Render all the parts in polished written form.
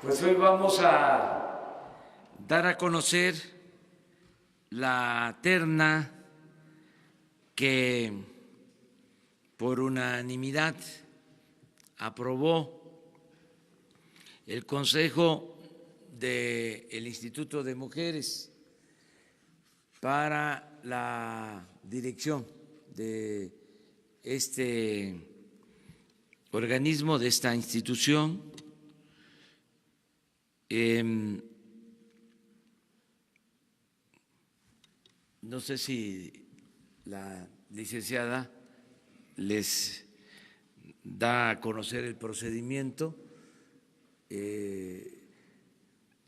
Pues hoy vamos a dar a conocer la terna que por unanimidad aprobó el Consejo del Instituto de Mujeres para la dirección de este organismo, de esta institución. No sé si la licenciada les da a conocer el procedimiento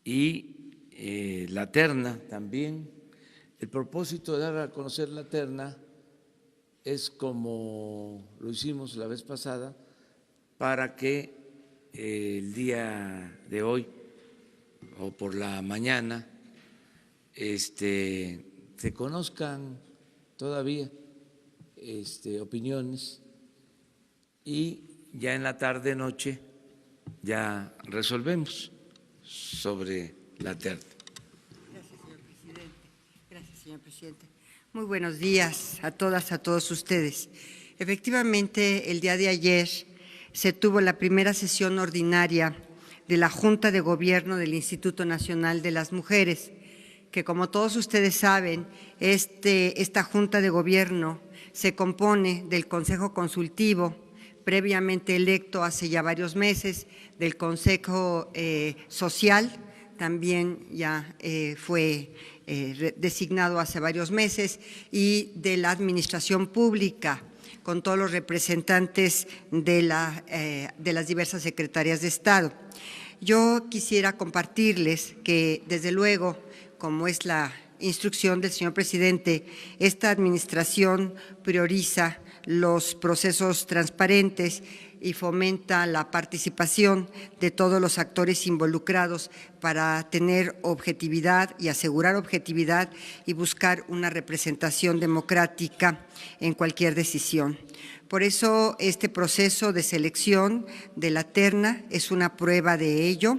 y la terna también. El propósito de dar a conocer la terna es, como lo hicimos la vez pasada, para que el día de hoy o por la mañana se conozcan todavía opiniones y ya en la tarde noche ya resolvemos sobre la terna. Gracias, señor presidente. Gracias, señor presidente. Muy buenos días a todas, a todos ustedes. Efectivamente, el día de ayer se tuvo la primera sesión ordinaria de la Junta de Gobierno del Instituto Nacional de las Mujeres, que, como todos ustedes saben, esta Junta de Gobierno se compone del Consejo Consultivo, previamente electo hace ya varios meses, del Consejo Social, también ya fue designado hace varios meses, y de la Administración Pública, con todos los representantes de las diversas secretarías de Estado. Yo quisiera compartirles que, desde luego, como es la instrucción del señor presidente, esta administración prioriza los procesos transparentes y fomenta la participación de todos los actores involucrados para tener objetividad y asegurar objetividad y buscar una representación democrática en cualquier decisión. Por eso, este proceso de selección de la terna es una prueba de ello.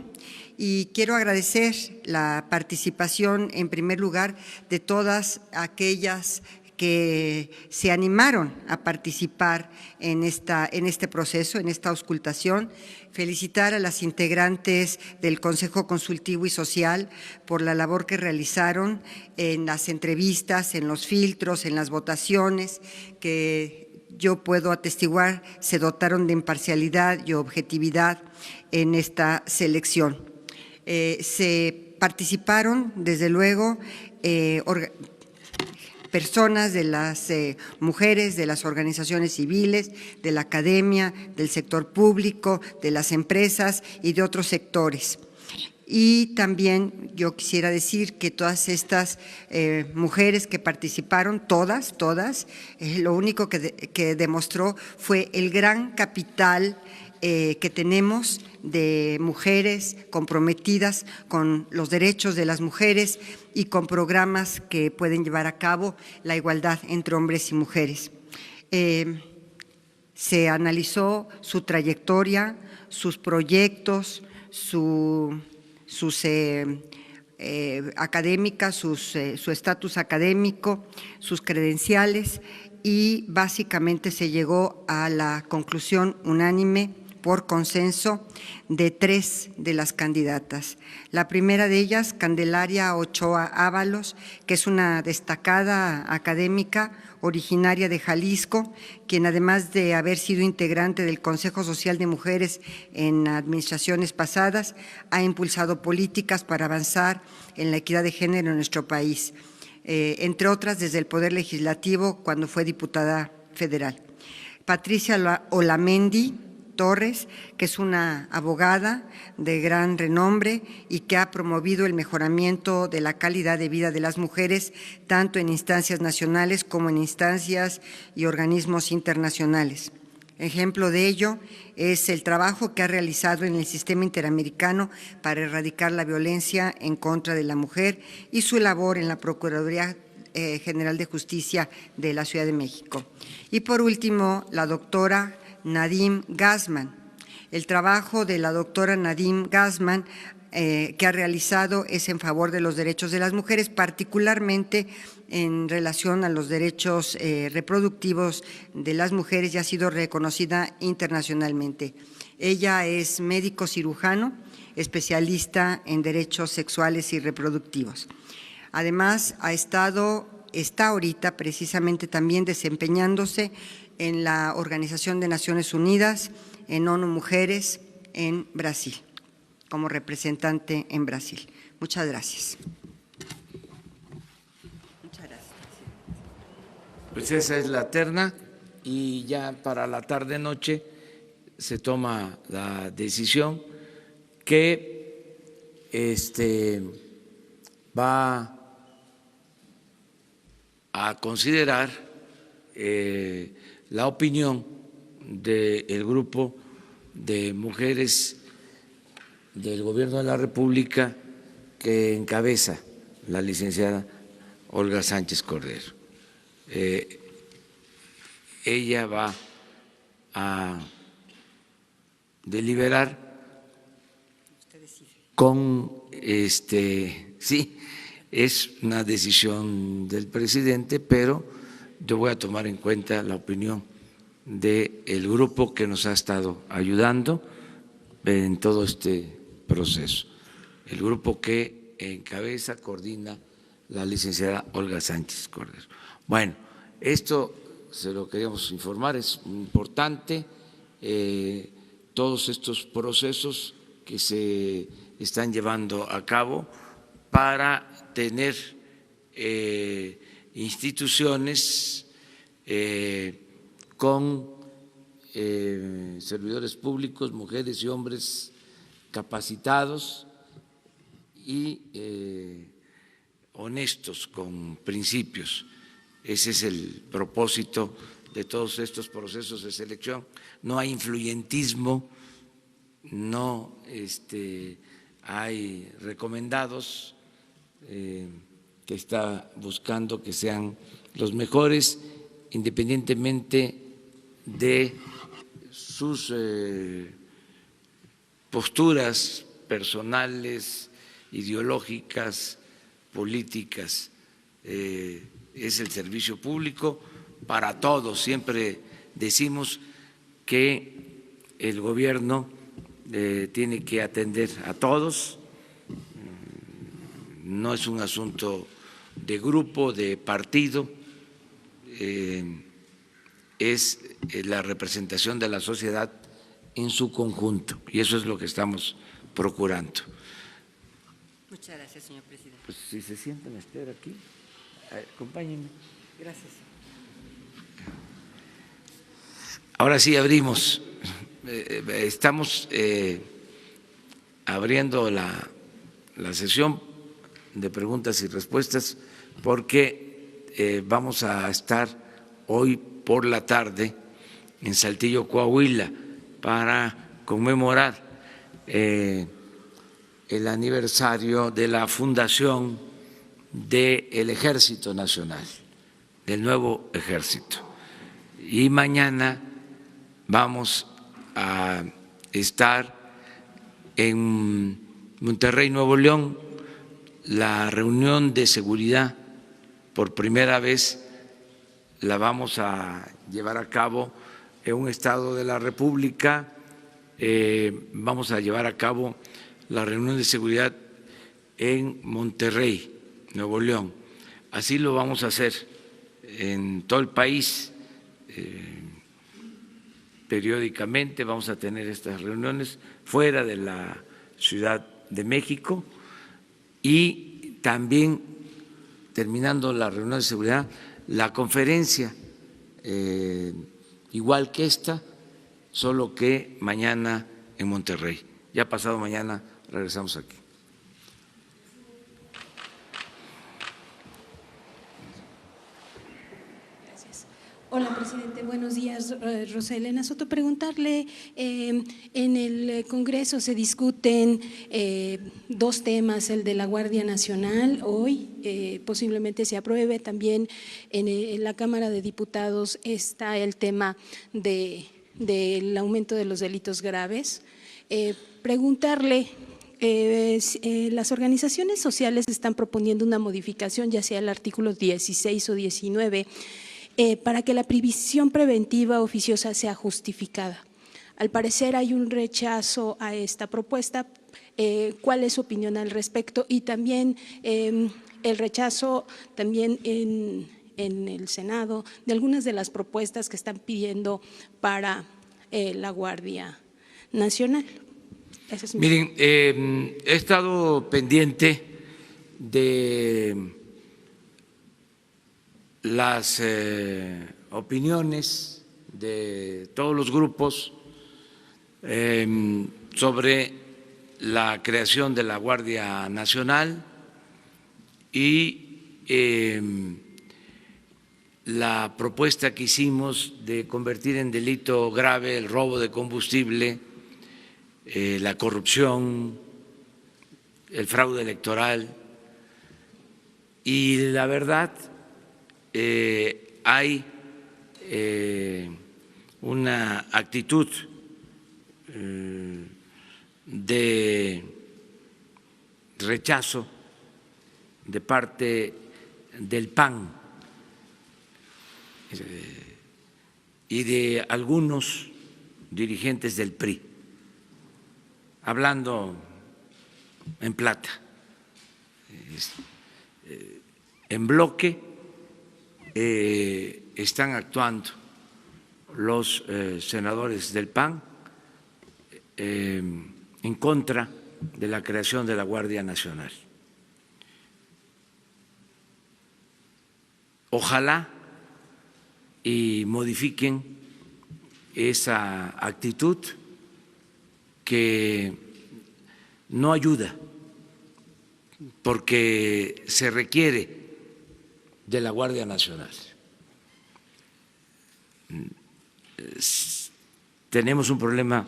Y quiero agradecer la participación, en primer lugar, de todas aquellas que se animaron a participar en este proceso, en esta auscultación. Felicitar a las integrantes del Consejo Consultivo y Social por la labor que realizaron en las entrevistas, en los filtros, en las votaciones, que yo puedo atestiguar se dotaron de imparcialidad y objetividad en esta selección. Se participaron, desde luego, personas de las mujeres, de las organizaciones civiles, de la academia, del sector público, de las empresas y de otros sectores. Y también yo quisiera decir que todas estas mujeres que participaron, todas, lo único que demostró fue el gran capital que tenemos de mujeres comprometidas con los derechos de las mujeres y con programas que pueden llevar a cabo la igualdad entre hombres y mujeres. Se analizó su trayectoria, sus proyectos, sus académicas, su estatus académico, sus credenciales, y básicamente se llegó a la conclusión unánime por consenso de 3 de las candidatas. La primera de ellas, Candelaria Ochoa Ábalos, que es una destacada académica originaria de Jalisco, quien, además de haber sido integrante del Consejo Social de Mujeres en administraciones pasadas, ha impulsado políticas para avanzar en la equidad de género en nuestro país, entre otras desde el Poder Legislativo cuando fue diputada federal. Patricia Olamendi Torres, que es una abogada de gran renombre y que ha promovido el mejoramiento de la calidad de vida de las mujeres, tanto en instancias nacionales como en instancias y organismos internacionales. Ejemplo de ello es el trabajo que ha realizado en el Sistema Interamericano para erradicar la violencia en contra de la mujer y su labor en la Procuraduría General de Justicia de la Ciudad de México. Y por último, la doctora Nadim Gassman, El trabajo de la doctora Nadine Gassman que ha realizado es en favor de los derechos de las mujeres, particularmente en relación a los derechos reproductivos de las mujeres, y ha sido reconocida internacionalmente. Ella es médico cirujano, especialista en derechos sexuales y reproductivos. Además, está ahorita precisamente también desempeñándose en la Organización de Naciones Unidas, en ONU Mujeres, en Brasil, como representante en Brasil. Muchas gracias. Muchas gracias. Pues esa es la terna y ya para la tarde-noche se toma la decisión que va a considerar la opinión del grupo de mujeres del Gobierno de la República que encabeza la licenciada Olga Sánchez Cordero. Ella va a deliberar con sí, es una decisión del presidente, pero yo voy a tomar en cuenta la opinión del grupo que nos ha estado ayudando en todo este proceso, el grupo que encabeza, coordina la licenciada Olga Sánchez Cordero. Bueno, esto se lo queríamos informar, es importante todos estos procesos que se están llevando a cabo para tener instituciones con servidores públicos, mujeres y hombres capacitados y honestos, con principios. Ese es el propósito de todos estos procesos de selección. No hay influyentismo, no hay recomendados, que está buscando que sean los mejores independientemente de sus posturas personales, ideológicas, políticas. Es el servicio público para todos. Siempre decimos que el gobierno tiene que atender a todos, no es un asunto de grupo, de partido, es la representación de la sociedad en su conjunto y eso es lo que estamos procurando. Muchas gracias, señor presidente. Pues si se sienten a estar aquí, acompáñenme. Gracias. Ahora sí abrimos, estamos abriendo la sesión de preguntas y respuestas porque vamos a estar hoy por la tarde en Saltillo, Coahuila, para conmemorar el aniversario de la fundación del Ejército Nacional, del nuevo ejército. Y mañana vamos a estar en Monterrey, Nuevo León, la reunión de seguridad por primera vez la vamos a llevar a cabo en un estado de la República, vamos a llevar a cabo la reunión de seguridad en Monterrey, Nuevo León. Así lo vamos a hacer en todo el país. Periódicamente vamos a tener estas reuniones fuera de la Ciudad de México y también, terminando la reunión de seguridad, la conferencia, igual que esta, solo que mañana en Monterrey. Ya pasado mañana regresamos aquí. Hola, presidente. Buenos días. Rosa Elena Soto. Preguntarle, en el Congreso se discuten dos temas, el de la Guardia Nacional, hoy posiblemente se apruebe, también en la Cámara de Diputados está el tema de del aumento de los delitos graves. Preguntarle, las organizaciones sociales están proponiendo una modificación, ya sea el artículo 16 o 19, para que la prisión preventiva oficiosa sea justificada. Al parecer hay un rechazo a esta propuesta. ¿Cuál es su opinión al respecto? Y también el rechazo también en el Senado de algunas de las propuestas que están pidiendo para la Guardia Nacional. Miren, he estado pendiente de las opiniones de todos los grupos sobre la creación de la Guardia Nacional y la propuesta que hicimos de convertir en delito grave el robo de combustible, la corrupción, el fraude electoral. Y la verdad, hay una actitud de rechazo de parte del PAN y de algunos dirigentes del PRI, hablando en plata, en bloque están actuando los senadores del PAN en contra de la creación de la Guardia Nacional. Ojalá y modifiquen esa actitud que no ayuda, porque se requiere de la Guardia Nacional. Tenemos un problema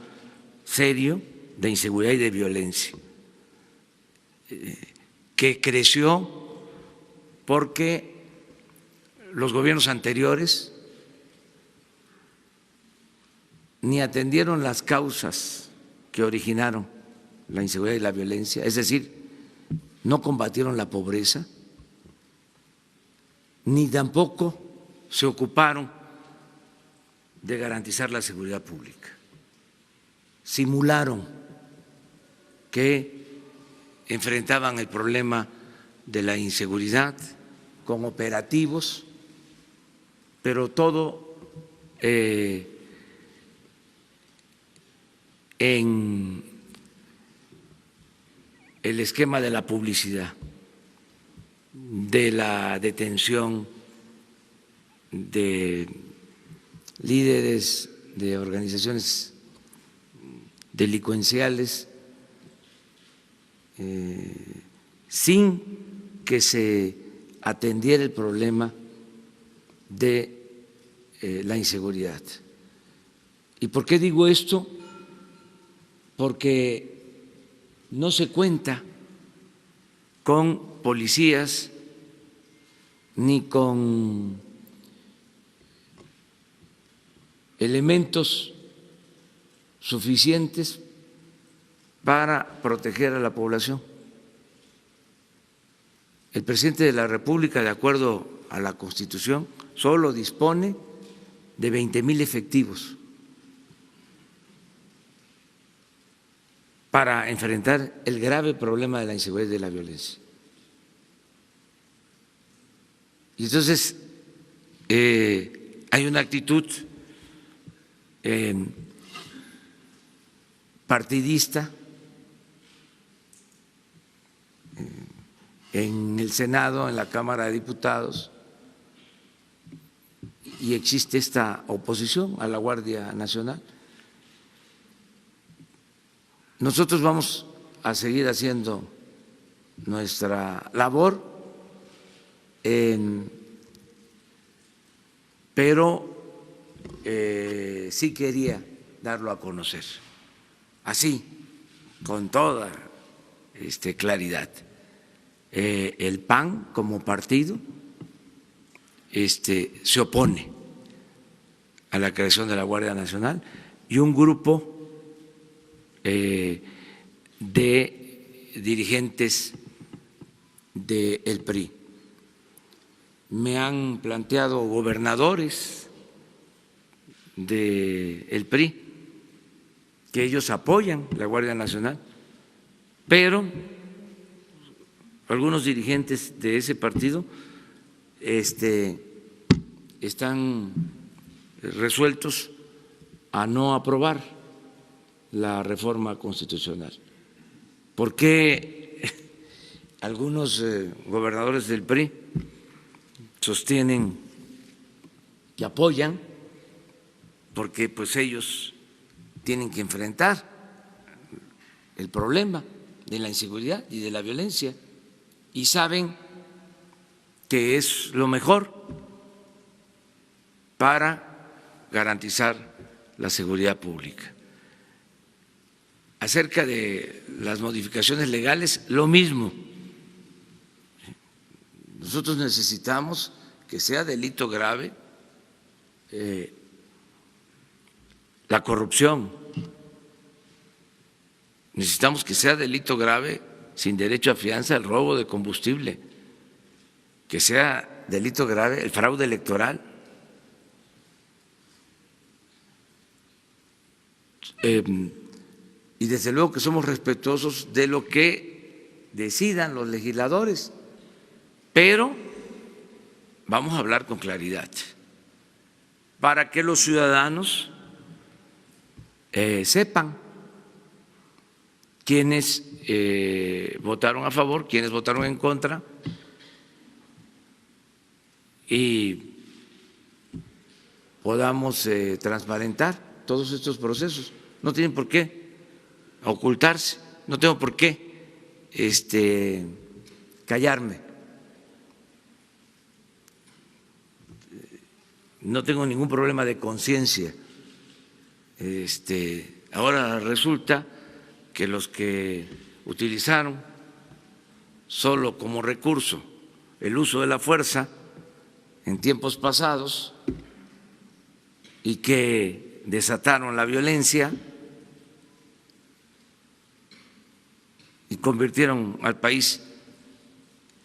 serio de inseguridad y de violencia que creció porque los gobiernos anteriores ni atendieron las causas que originaron la inseguridad y la violencia, es decir, no combatieron la pobreza, ni tampoco se ocuparon de garantizar la seguridad pública. Simularon que enfrentaban el problema de la inseguridad con operativos, pero todo en el esquema de la publicidad, de la detención de líderes de organizaciones delincuenciales sin que se atendiera el problema de la inseguridad. ¿Y por qué digo esto? Porque no se cuenta con policías ni con elementos suficientes para proteger a la población. El presidente de la República, de acuerdo a la Constitución, solo dispone de 20,000 efectivos para enfrentar el grave problema de la inseguridad y de la violencia. Y entonces hay una actitud partidista en el Senado, en la Cámara de Diputados, y existe esta oposición a la Guardia Nacional. Nosotros vamos a seguir haciendo nuestra labor, pero sí quería darlo a conocer, así, con toda claridad. El PAN como partido se opone a la creación de la Guardia Nacional y un grupo de dirigentes del PRI. Me han planteado gobernadores del PRI que ellos apoyan la Guardia Nacional, pero algunos dirigentes de ese partido están resueltos a no aprobar la reforma constitucional. ¿Por qué algunos gobernadores del PRI sostienen que apoyan? Porque pues ellos tienen que enfrentar el problema de la inseguridad y de la violencia y saben que es lo mejor para garantizar la seguridad pública. Acerca de las modificaciones legales, lo mismo. Nosotros necesitamos que sea delito grave la corrupción. Necesitamos que sea delito grave, sin derecho a fianza, el robo de combustible, que sea delito grave el fraude electoral. Y desde luego que somos respetuosos de lo que decidan los legisladores, pero vamos a hablar con claridad para que los ciudadanos sepan quiénes votaron a favor, quiénes votaron en contra y podamos transparentar todos estos procesos. No tienen por qué ocultarse, no tengo por qué callarme. No tengo ningún problema de conciencia. Ahora resulta que los que utilizaron solo como recurso el uso de la fuerza en tiempos pasados y que desataron la violencia y convirtieron al país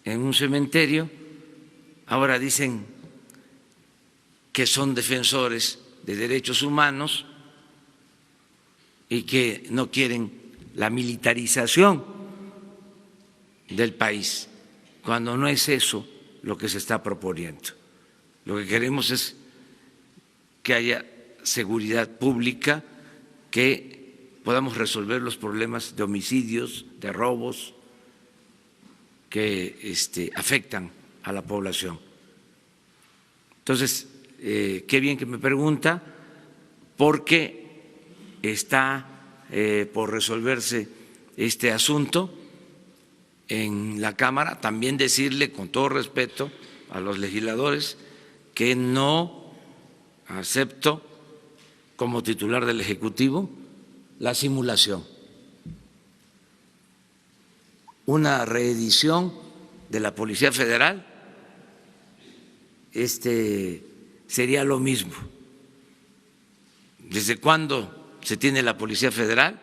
en un cementerio, ahora dicen que son defensores de derechos humanos y que no quieren la militarización del país, cuando no es eso lo que se está proponiendo. Lo que queremos es que haya seguridad pública, que podamos resolver los problemas de homicidios, de robos que afectan a la población. Entonces, qué bien que me pregunta, porque está por resolverse este asunto en la Cámara. También decirle con todo respeto a los legisladores que no acepto como titular del Ejecutivo la simulación. Una reedición de la Policía Federal sería lo mismo. ¿Desde cuándo se tiene la Policía Federal?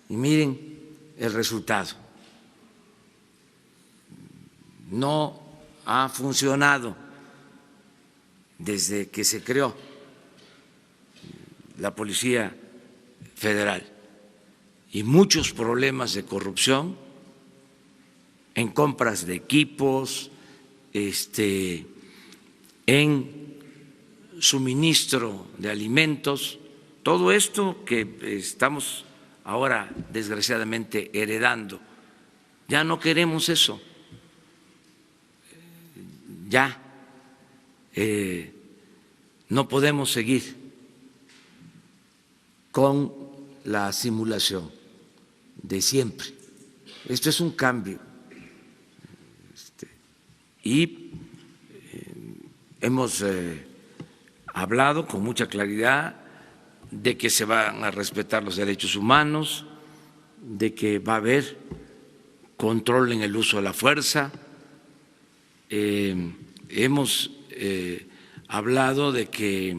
Y miren el resultado. No ha funcionado desde que se creó la Policía Federal y muchos problemas de corrupción en compras de equipos, en suministro de alimentos, todo esto que estamos ahora desgraciadamente heredando. Ya no queremos eso, ya no podemos seguir con la simulación de siempre. Esto es un cambio y hemos hablado con mucha claridad de que se van a respetar los derechos humanos, de que va a haber control en el uso de la fuerza. Hemos hablado de que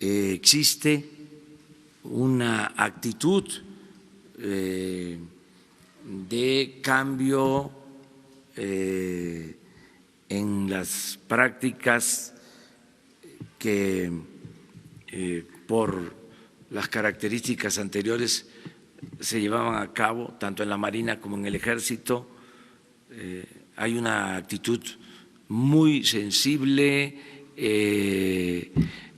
existe una actitud de cambio en las prácticas que por las características anteriores se llevaban a cabo tanto en la Marina como en el Ejército. Hay una actitud muy sensible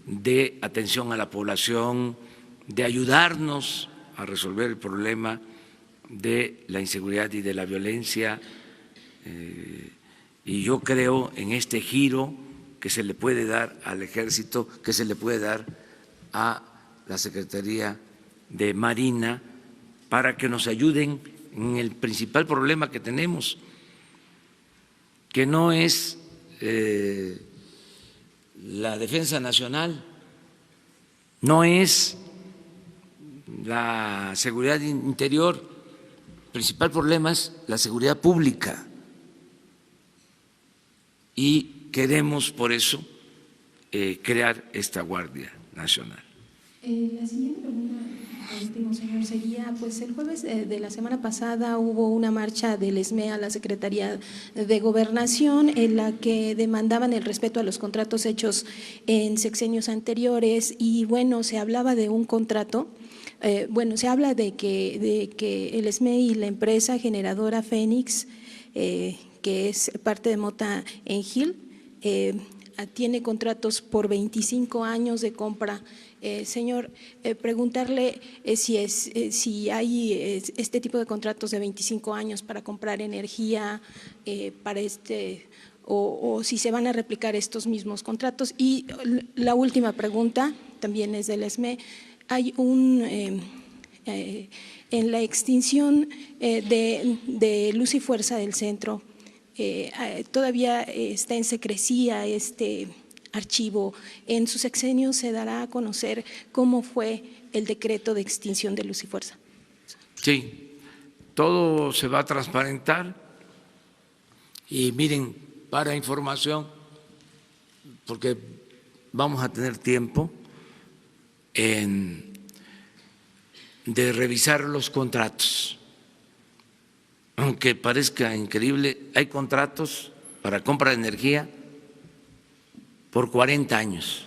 de atención a la población, de ayudarnos a resolver el problema de la inseguridad y de la violencia. Y yo creo en este giro que se le puede dar al Ejército, que se le puede dar a la Secretaría de Marina para que nos ayuden en el principal problema que tenemos, que no es la defensa nacional, no es la seguridad interior, el principal problema es la seguridad pública. Y queremos por eso crear esta Guardia Nacional. La siguiente pregunta, último, señor, sería, pues el jueves de la semana pasada hubo una marcha del ESME a la Secretaría de Gobernación en la que demandaban el respeto a los contratos hechos en sexenios anteriores y bueno, se hablaba de un contrato, se habla de que el ESME y la empresa generadora Fénix, que es parte de Mota Engil, tiene contratos por 25 años de compra. Señor, preguntarle si hay este tipo de contratos de 25 años para comprar energía para o si se van a replicar estos mismos contratos. Y la última pregunta también es del ESME. Hay en la extinción de Luz y Fuerza del Centro, todavía está en secrecía este archivo. En su sexenio se dará a conocer cómo fue el decreto de extinción de Luz y Fuerza. Sí, todo se va a transparentar y miren, para información, porque vamos a tener tiempo de revisar los contratos. Aunque parezca increíble, hay contratos para compra de energía por 40 años.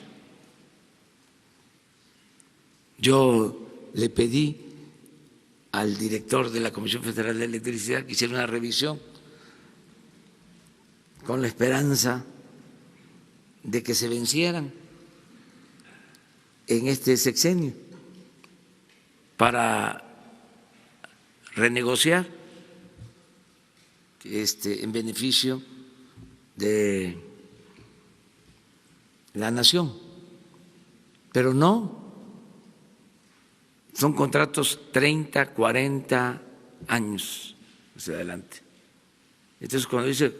Yo le pedí al director de la Comisión Federal de Electricidad que hiciera una revisión con la esperanza de que se vencieran en este sexenio para renegociar en beneficio de la nación, pero no, son contratos 30, 40 años hacia adelante. Entonces, cuando dice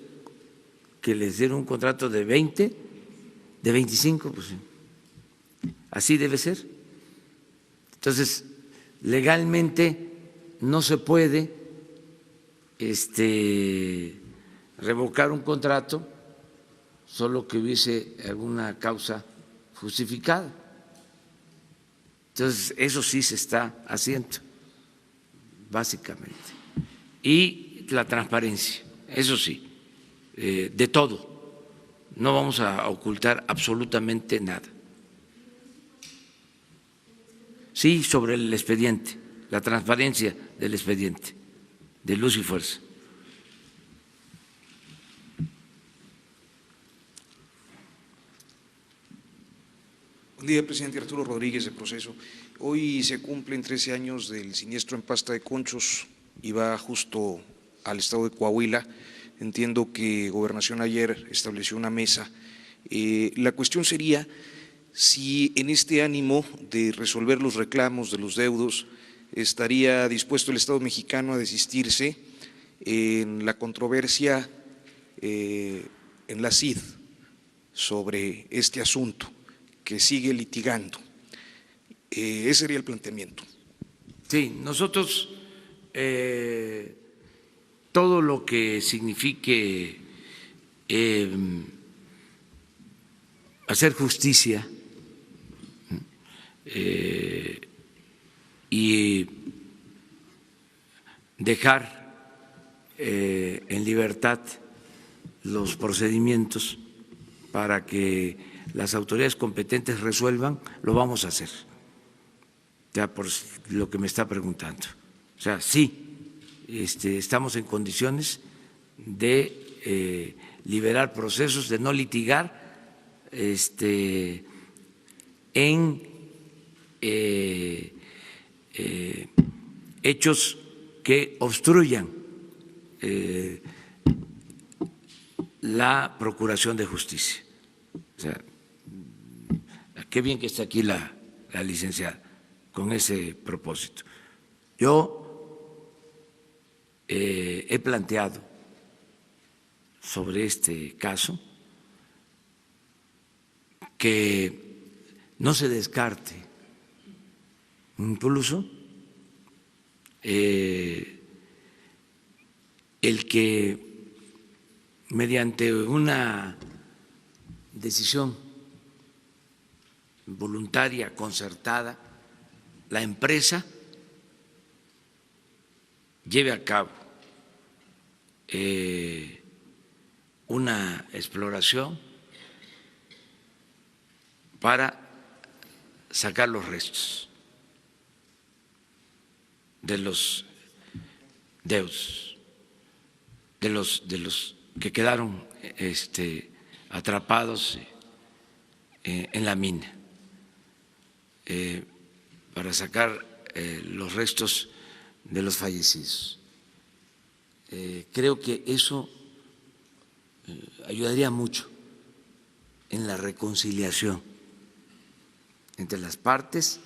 que les dieron un contrato de 20, de 25, pues así debe ser. Entonces, legalmente no se puede revocar un contrato solo que hubiese alguna causa justificada. Entonces, eso sí se está haciendo, básicamente. Y la transparencia, eso sí, de todo. No vamos a ocultar absolutamente nada. Sí, sobre el expediente, la transparencia del expediente de Luz y Fuerza. Buen día, presidente. Arturo Rodríguez, de Proceso. Hoy se cumplen 13 años del siniestro en Pasta de Conchos y va justo al estado de Coahuila. Entiendo que Gobernación ayer estableció una mesa. La cuestión sería si en este ánimo de resolver los reclamos de los deudos estaría dispuesto el Estado mexicano a desistirse en la controversia en la CID sobre este asunto que sigue litigando. Ese sería el planteamiento. Sí, nosotros todo lo que signifique hacer justicia y dejar en libertad los procedimientos para que las autoridades competentes resuelvan, lo vamos a hacer, ya por lo que me está preguntando. O sea, sí, estamos en condiciones de liberar procesos, de no litigar en hechos que obstruyan la procuración de justicia. O sea, qué bien que está aquí la licenciada con ese propósito. Yo he planteado sobre este caso que no se descarte incluso el que mediante una decisión voluntaria, concertada, la empresa lleve a cabo una exploración para sacar los restos de los deudos, de los que quedaron atrapados en la mina, para sacar los restos de los fallecidos. Creo que eso ayudaría mucho en la reconciliación entre las partes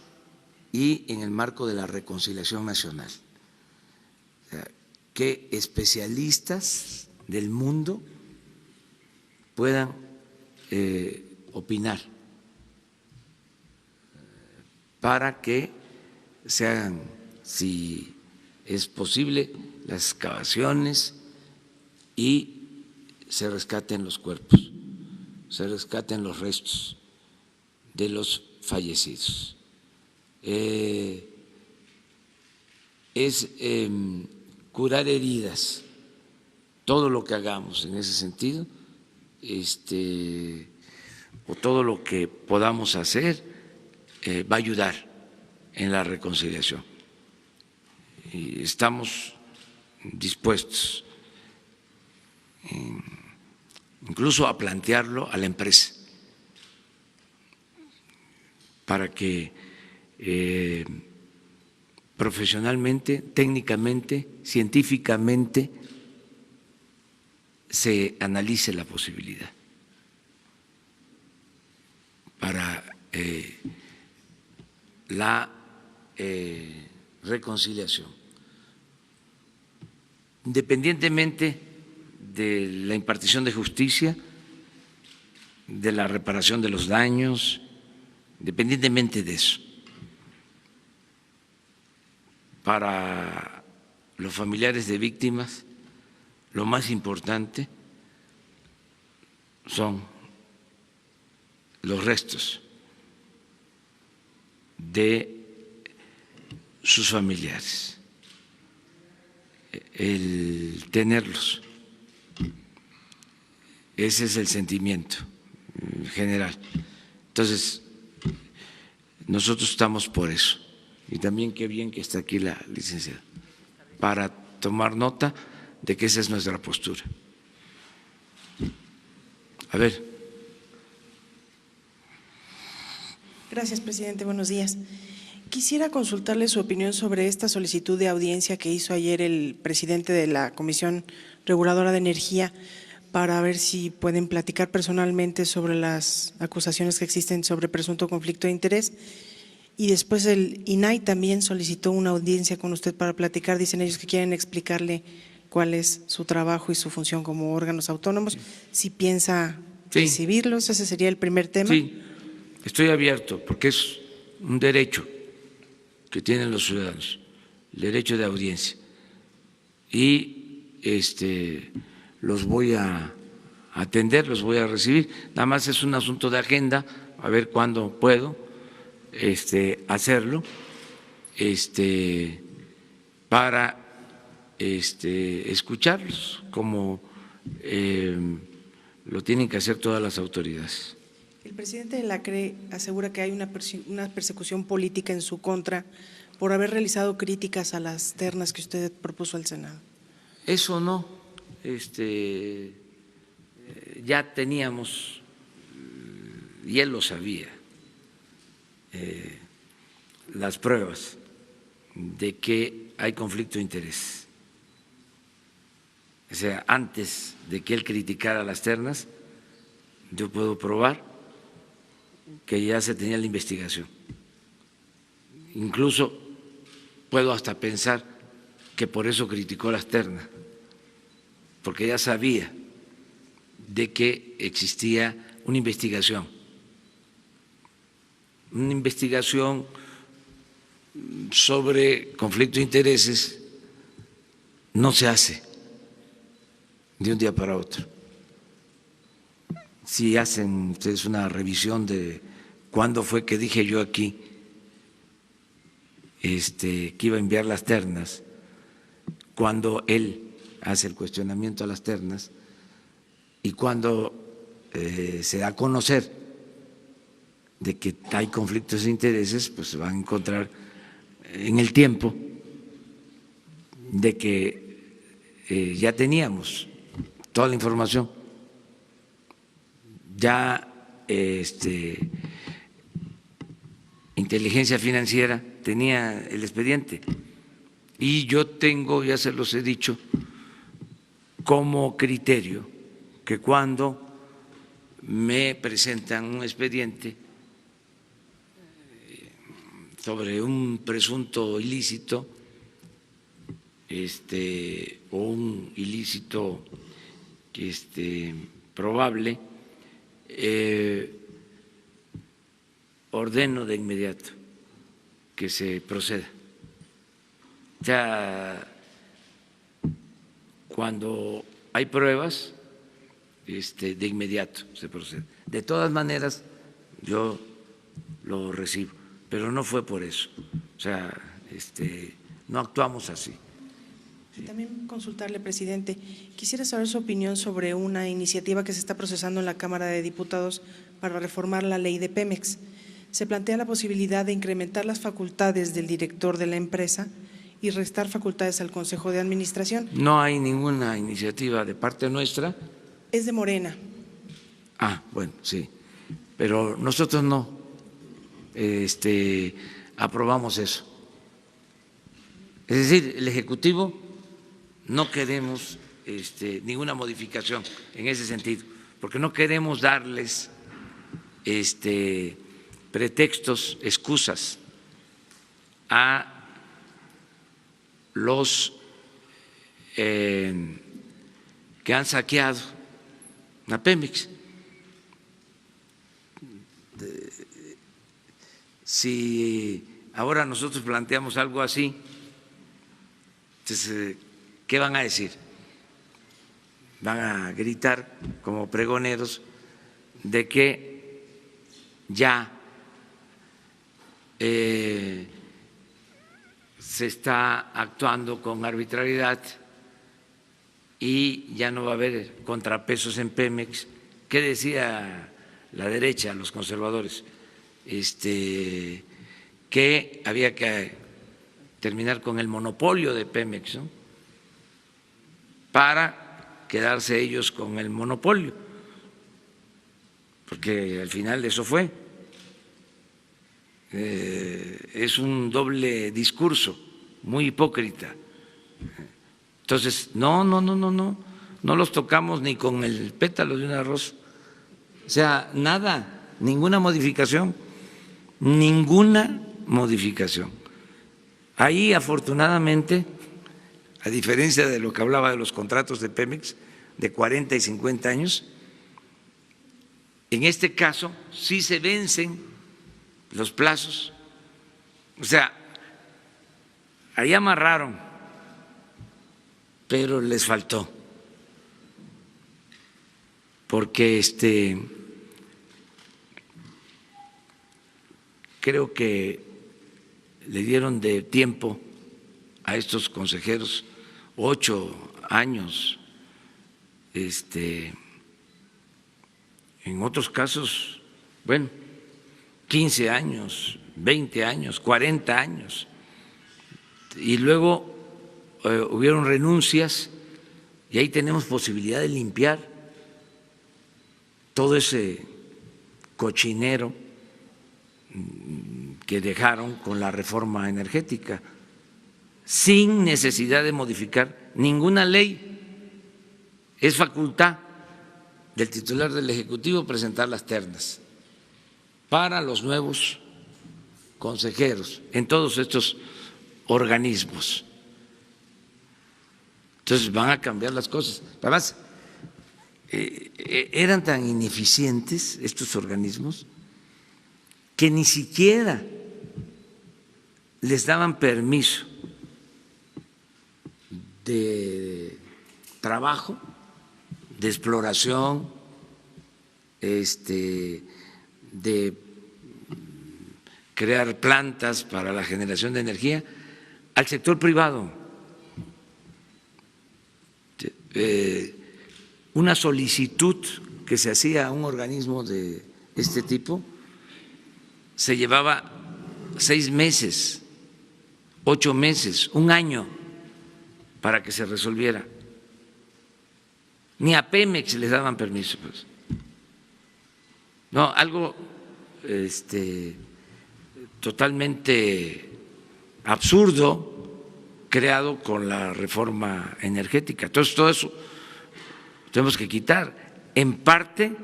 y en el marco de la reconciliación nacional. O sea, que especialistas del mundo puedan opinar para que se hagan, si es posible, las excavaciones y se rescaten los cuerpos, se rescaten los restos de los fallecidos. Es curar heridas, todo lo que hagamos en ese sentido, o todo lo que podamos hacer va a ayudar en la reconciliación. Y estamos dispuestos incluso a plantearlo a la empresa para que profesionalmente, técnicamente, científicamente se analice la posibilidad para la reconciliación, independientemente de la impartición de justicia, de la reparación de los daños, independientemente de eso. Para los familiares de víctimas, lo más importante son los restos de sus familiares, el tenerlos. Ese es el sentimiento general. Entonces, nosotros estamos por eso. Y también qué bien que está aquí la licenciada, para tomar nota de que esa es nuestra postura. A ver. Gracias, presidente. Buenos días. Quisiera consultarle su opinión sobre esta solicitud de audiencia que hizo ayer el presidente de la Comisión Reguladora de Energía para ver si pueden platicar personalmente sobre las acusaciones que existen sobre presunto conflicto de interés. Y después el INAI también solicitó una audiencia con usted para platicar. Dicen ellos que quieren explicarle cuál es su trabajo y su función como órganos autónomos. Si piensa recibirlos, ese sería el primer tema. Sí, estoy abierto porque es un derecho que tienen los ciudadanos, el derecho de audiencia. Y los voy a atender, los voy a recibir. Nada más es un asunto de agenda, a ver cuándo puedo. hacerlo para escucharlos como lo tienen que hacer todas las autoridades. El presidente de la CRE asegura que hay una persecución política en su contra por haber realizado críticas a las ternas que usted propuso al Senado. Eso no, ya teníamos, y él lo sabía, las pruebas de que hay conflicto de interés. O sea, antes de que él criticara las ternas, yo puedo probar que ya se tenía la investigación. Incluso puedo hasta pensar que por eso criticó las ternas, porque ya sabía de que existía una investigación sobre conflicto de intereses. No se hace de un día para otro. Si hacen ustedes una revisión de cuándo fue que dije yo aquí que iba a enviar las ternas, cuando él hace el cuestionamiento a las ternas y cuando se da a conocer de que hay conflictos de intereses, pues se van a encontrar en el tiempo de que ya teníamos toda la información, ya Inteligencia Financiera tenía el expediente y yo tengo, ya se los he dicho, como criterio que cuando me presentan un expediente sobre un presunto ilícito o un ilícito probable, ordeno de inmediato que se proceda. Ya cuando hay pruebas, de inmediato se procede. De todas maneras, yo lo recibo, pero no fue por eso. O sea, no actuamos así. Sí. También consultarle, presidente, quisiera saber su opinión sobre una iniciativa que se está procesando en la Cámara de Diputados para reformar la ley de Pemex. Se plantea la posibilidad de incrementar las facultades del director de la empresa y restar facultades al Consejo de Administración. No hay ninguna iniciativa de parte nuestra. Es de Morena. Ah, bueno, sí, pero nosotros no aprobamos eso. Es decir, el Ejecutivo no queremos ninguna modificación en ese sentido, porque no queremos darles pretextos, excusas a los que han saqueado a Pemex. Si ahora nosotros planteamos algo así, entonces, ¿qué van a decir? Van a gritar como pregoneros de que ya se está actuando con arbitrariedad y ya no va a haber contrapesos en Pemex. ¿Qué decía la derecha, los conservadores? Que había que terminar con el monopolio de Pemex, ¿no?, para quedarse ellos con el monopolio, porque al final eso fue. Es un doble discurso, muy hipócrita. Entonces, no los tocamos ni con el pétalo de una rosa. O sea, nada, ninguna modificación. Ahí, afortunadamente, a diferencia de lo que hablaba de los contratos de Pemex de 40 y 50 años, en este caso sí se vencen los plazos. O sea, ahí amarraron, pero les faltó, porque creo que le dieron de tiempo a estos consejeros 8 años, en otros casos, bueno, 15 años, 20 años, 40 años, y luego hubieron renuncias y ahí tenemos posibilidad de limpiar todo ese cochinero que dejaron con la reforma energética, sin necesidad de modificar ninguna ley. Es facultad del titular del Ejecutivo presentar las ternas para los nuevos consejeros en todos estos organismos. Entonces van a cambiar las cosas. Además, eran tan ineficientes estos organismos que ni siquiera les daban permiso de trabajo, de exploración, de crear plantas para la generación de energía al sector privado. Una solicitud que se hacía a un organismo de este tipo se llevaba 6 meses, 8 meses, 1 año para que se resolviera. Ni a Pemex les daban permiso, pues. No, algo totalmente absurdo creado con la reforma energética. Entonces, todo eso tenemos que quitar. En parte,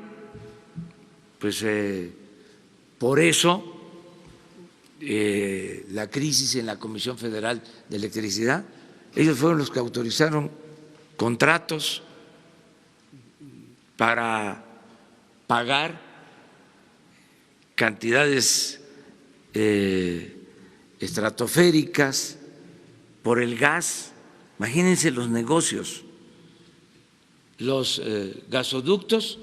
pues por eso la crisis en la Comisión Federal de Electricidad, ellos fueron los que autorizaron contratos para pagar cantidades estratosféricas por el gas. Imagínense los negocios. Los gasoductos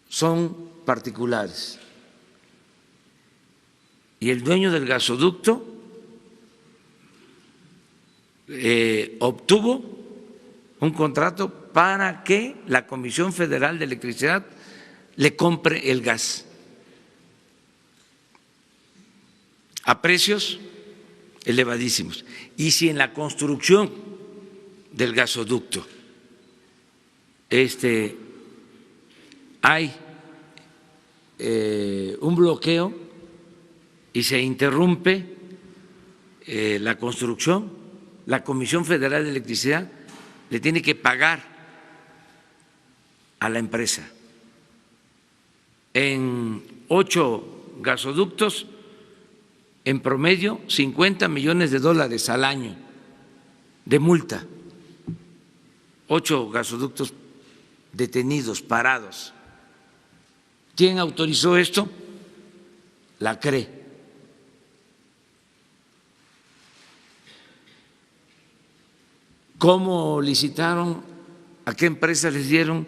son particulares y el dueño del gasoducto obtuvo un contrato para que la Comisión Federal de Electricidad le compre el gas a precios elevadísimos. Y si en la construcción del gasoducto hay un bloqueo y se interrumpe la construcción, la Comisión Federal de Electricidad le tiene que pagar a la empresa. En 8 gasoductos, en promedio, $50 millones al año de multa. 8 gasoductos detenidos, parados. ¿Quién autorizó esto? La CRE. ¿Cómo licitaron? ¿A qué empresas les dieron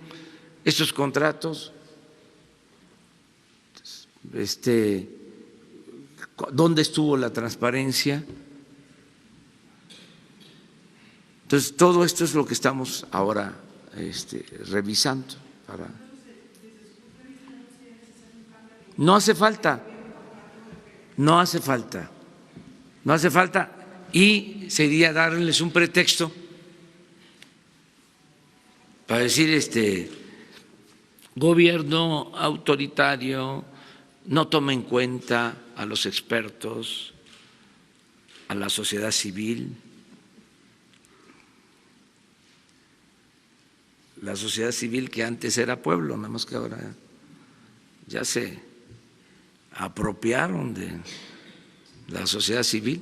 estos contratos? ¿Dónde estuvo la transparencia? Entonces, todo esto es lo que estamos ahora revisando. No hace falta, no hace falta, no hace falta, y sería darles un pretexto para decir gobierno autoritario, no toma en cuenta a los expertos, a la sociedad civil. La sociedad civil que antes era pueblo, nada más que ahora ya se apropiaron de la sociedad civil.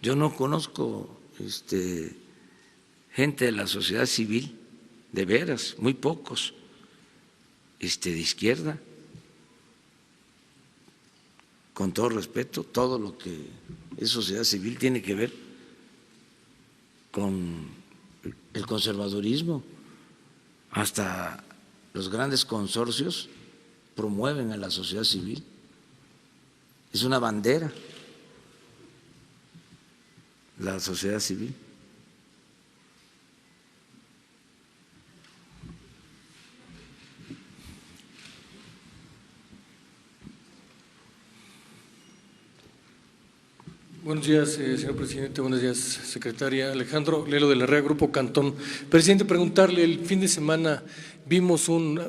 Yo no conozco gente de la sociedad civil, de veras, muy pocos, de izquierda. Con todo respeto, todo lo que es sociedad civil tiene que ver con el conservadurismo. Hasta los grandes consorcios promueven a la sociedad civil es una bandera, la sociedad civil. Buenos días, señor presidente. Buenos días, secretaria. Alejandro Lelo de la Rea, Grupo Cantón. Presidente, preguntarle, el fin de semana vimos un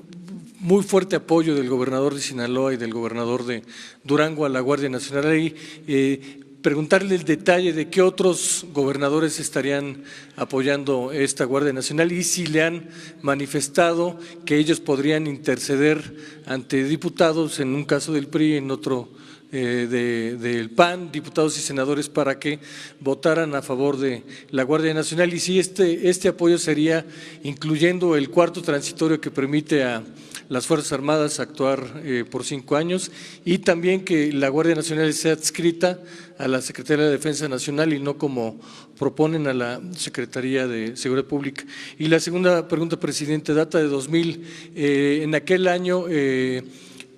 muy fuerte apoyo del gobernador de Sinaloa y del gobernador de Durango a la Guardia Nacional. Preguntarle el detalle de qué otros gobernadores estarían apoyando esta Guardia Nacional y si le han manifestado que ellos podrían interceder ante diputados, en un caso del PRI, en otro del PAN, diputados y senadores, para que votaran a favor de la Guardia Nacional, y si este apoyo sería incluyendo el cuarto transitorio que permite a las Fuerzas Armadas actuar por 5 años, y también que la Guardia Nacional sea adscrita a la Secretaría de Defensa Nacional y no como proponen a la Secretaría de Seguridad Pública. Y la segunda pregunta, presidente, data de 2000, en aquel año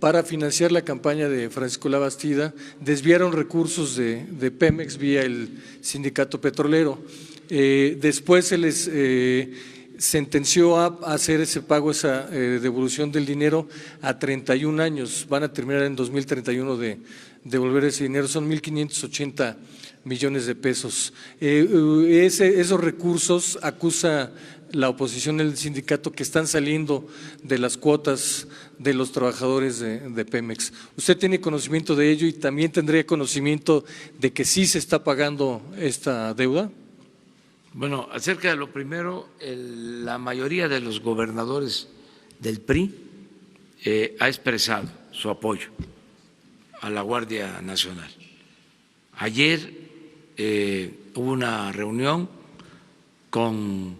para financiar la campaña de Francisco Labastida, desviaron recursos de Pemex vía el sindicato petrolero. Después se les sentenció a hacer ese pago, esa devolución del dinero a 31 años. Van a terminar en 2031 de devolver ese dinero, son 1.580 millones de pesos. Esos recursos, acusa la oposición del sindicato, que están saliendo de las cuotas de los trabajadores de Pemex. ¿Usted tiene conocimiento de ello y también tendría conocimiento de que sí se está pagando esta deuda? Bueno, acerca de lo primero, la mayoría de los gobernadores del PRI ha expresado su apoyo a la Guardia Nacional. Ayer hubo una reunión con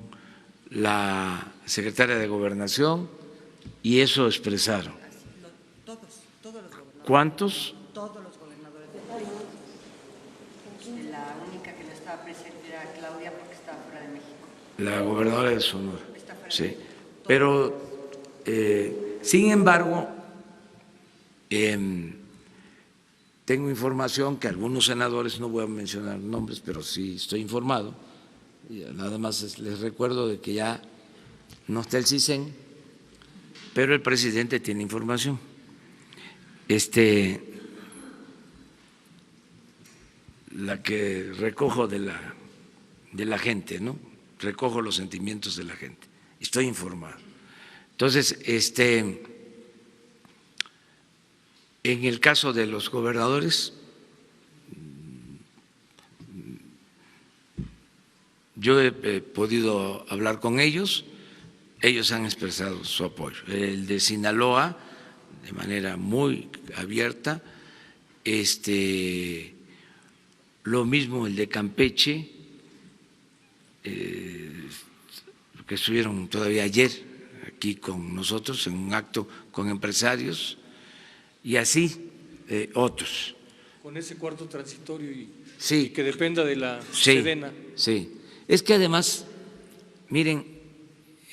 la secretaria de Gobernación y eso expresaron. Todos los gobernadores. ¿Cuántos? Todos los gobernadores del PRI. La única que no estaba presente era Claudia, porque estaba fuera de México. La gobernadora de Sonora. Sí, pero sin embargo, tengo información que algunos senadores, no voy a mencionar nombres, pero sí estoy informado. Nada más les recuerdo de que ya no está el CISEN, pero el presidente tiene información. La que recojo de la gente, ¿no? Recojo los sentimientos de la gente. Estoy informado. Entonces, en el caso de los gobernadores, yo he podido hablar con ellos, ellos han expresado su apoyo. El de Sinaloa, de manera muy abierta, lo mismo el de Campeche, que estuvieron todavía ayer aquí con nosotros en un acto con empresarios, y así otros. Con ese cuarto transitorio y Sí. que dependa de la Sí, Sedena. sí. Es que además, miren,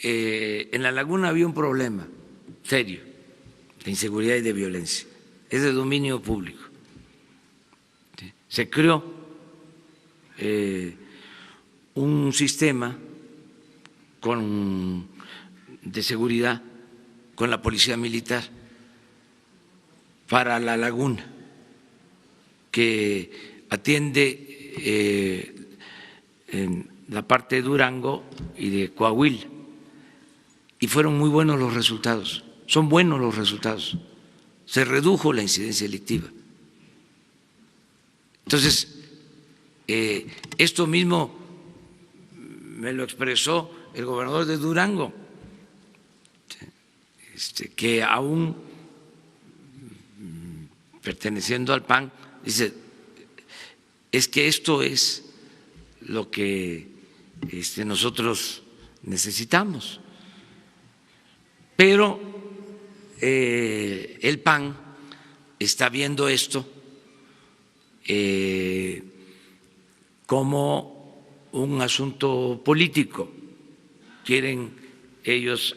en La Laguna había un problema serio de inseguridad y de violencia. Es de dominio público. Se creó un sistema de seguridad con la Policía Militar para La Laguna, que atiende en la parte de Durango y de Coahuila, y fueron muy buenos los resultados, son buenos los resultados, se redujo la incidencia delictiva. Entonces, esto mismo me lo expresó el gobernador de Durango, que aún perteneciendo al PAN, dice, es que esto es lo que nosotros necesitamos. Pero el PAN está viendo esto como un asunto político. Quieren ellos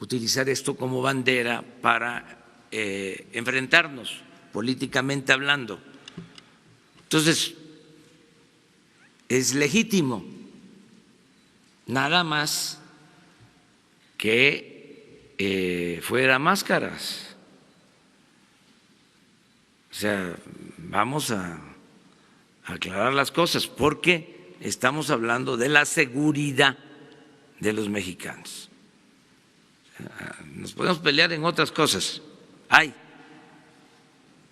utilizar esto como bandera para enfrentarnos políticamente hablando. Entonces, es legítimo, nada más que fuera máscaras. O sea, vamos a aclarar las cosas porque estamos hablando de la seguridad de los mexicanos. Nos podemos pelear en otras cosas, hay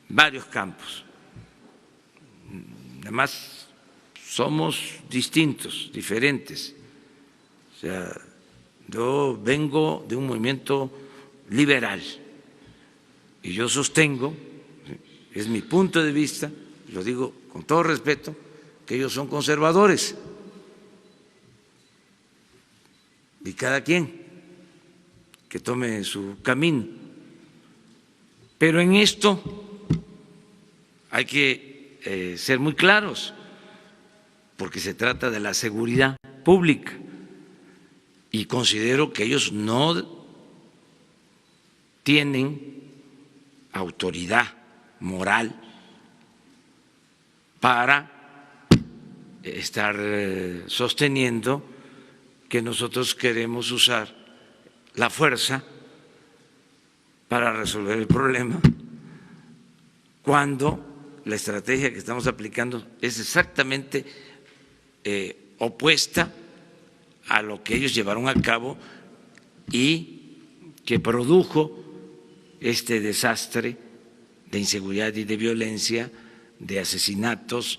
varios campos, además somos distintos, diferentes. O sea, yo vengo de un movimiento liberal y yo sostengo, es mi punto de vista, lo digo con todo respeto, que ellos son conservadores. Y cada quien que tome su camino. Pero en esto hay que ser muy claros, porque se trata de la seguridad pública y considero que ellos no tienen autoridad moral para estar sosteniendo que nosotros queremos usar la fuerza para resolver el problema cuando la estrategia que estamos aplicando es exactamente opuesta a lo que ellos llevaron a cabo y que produjo este desastre de inseguridad y de violencia, de asesinatos,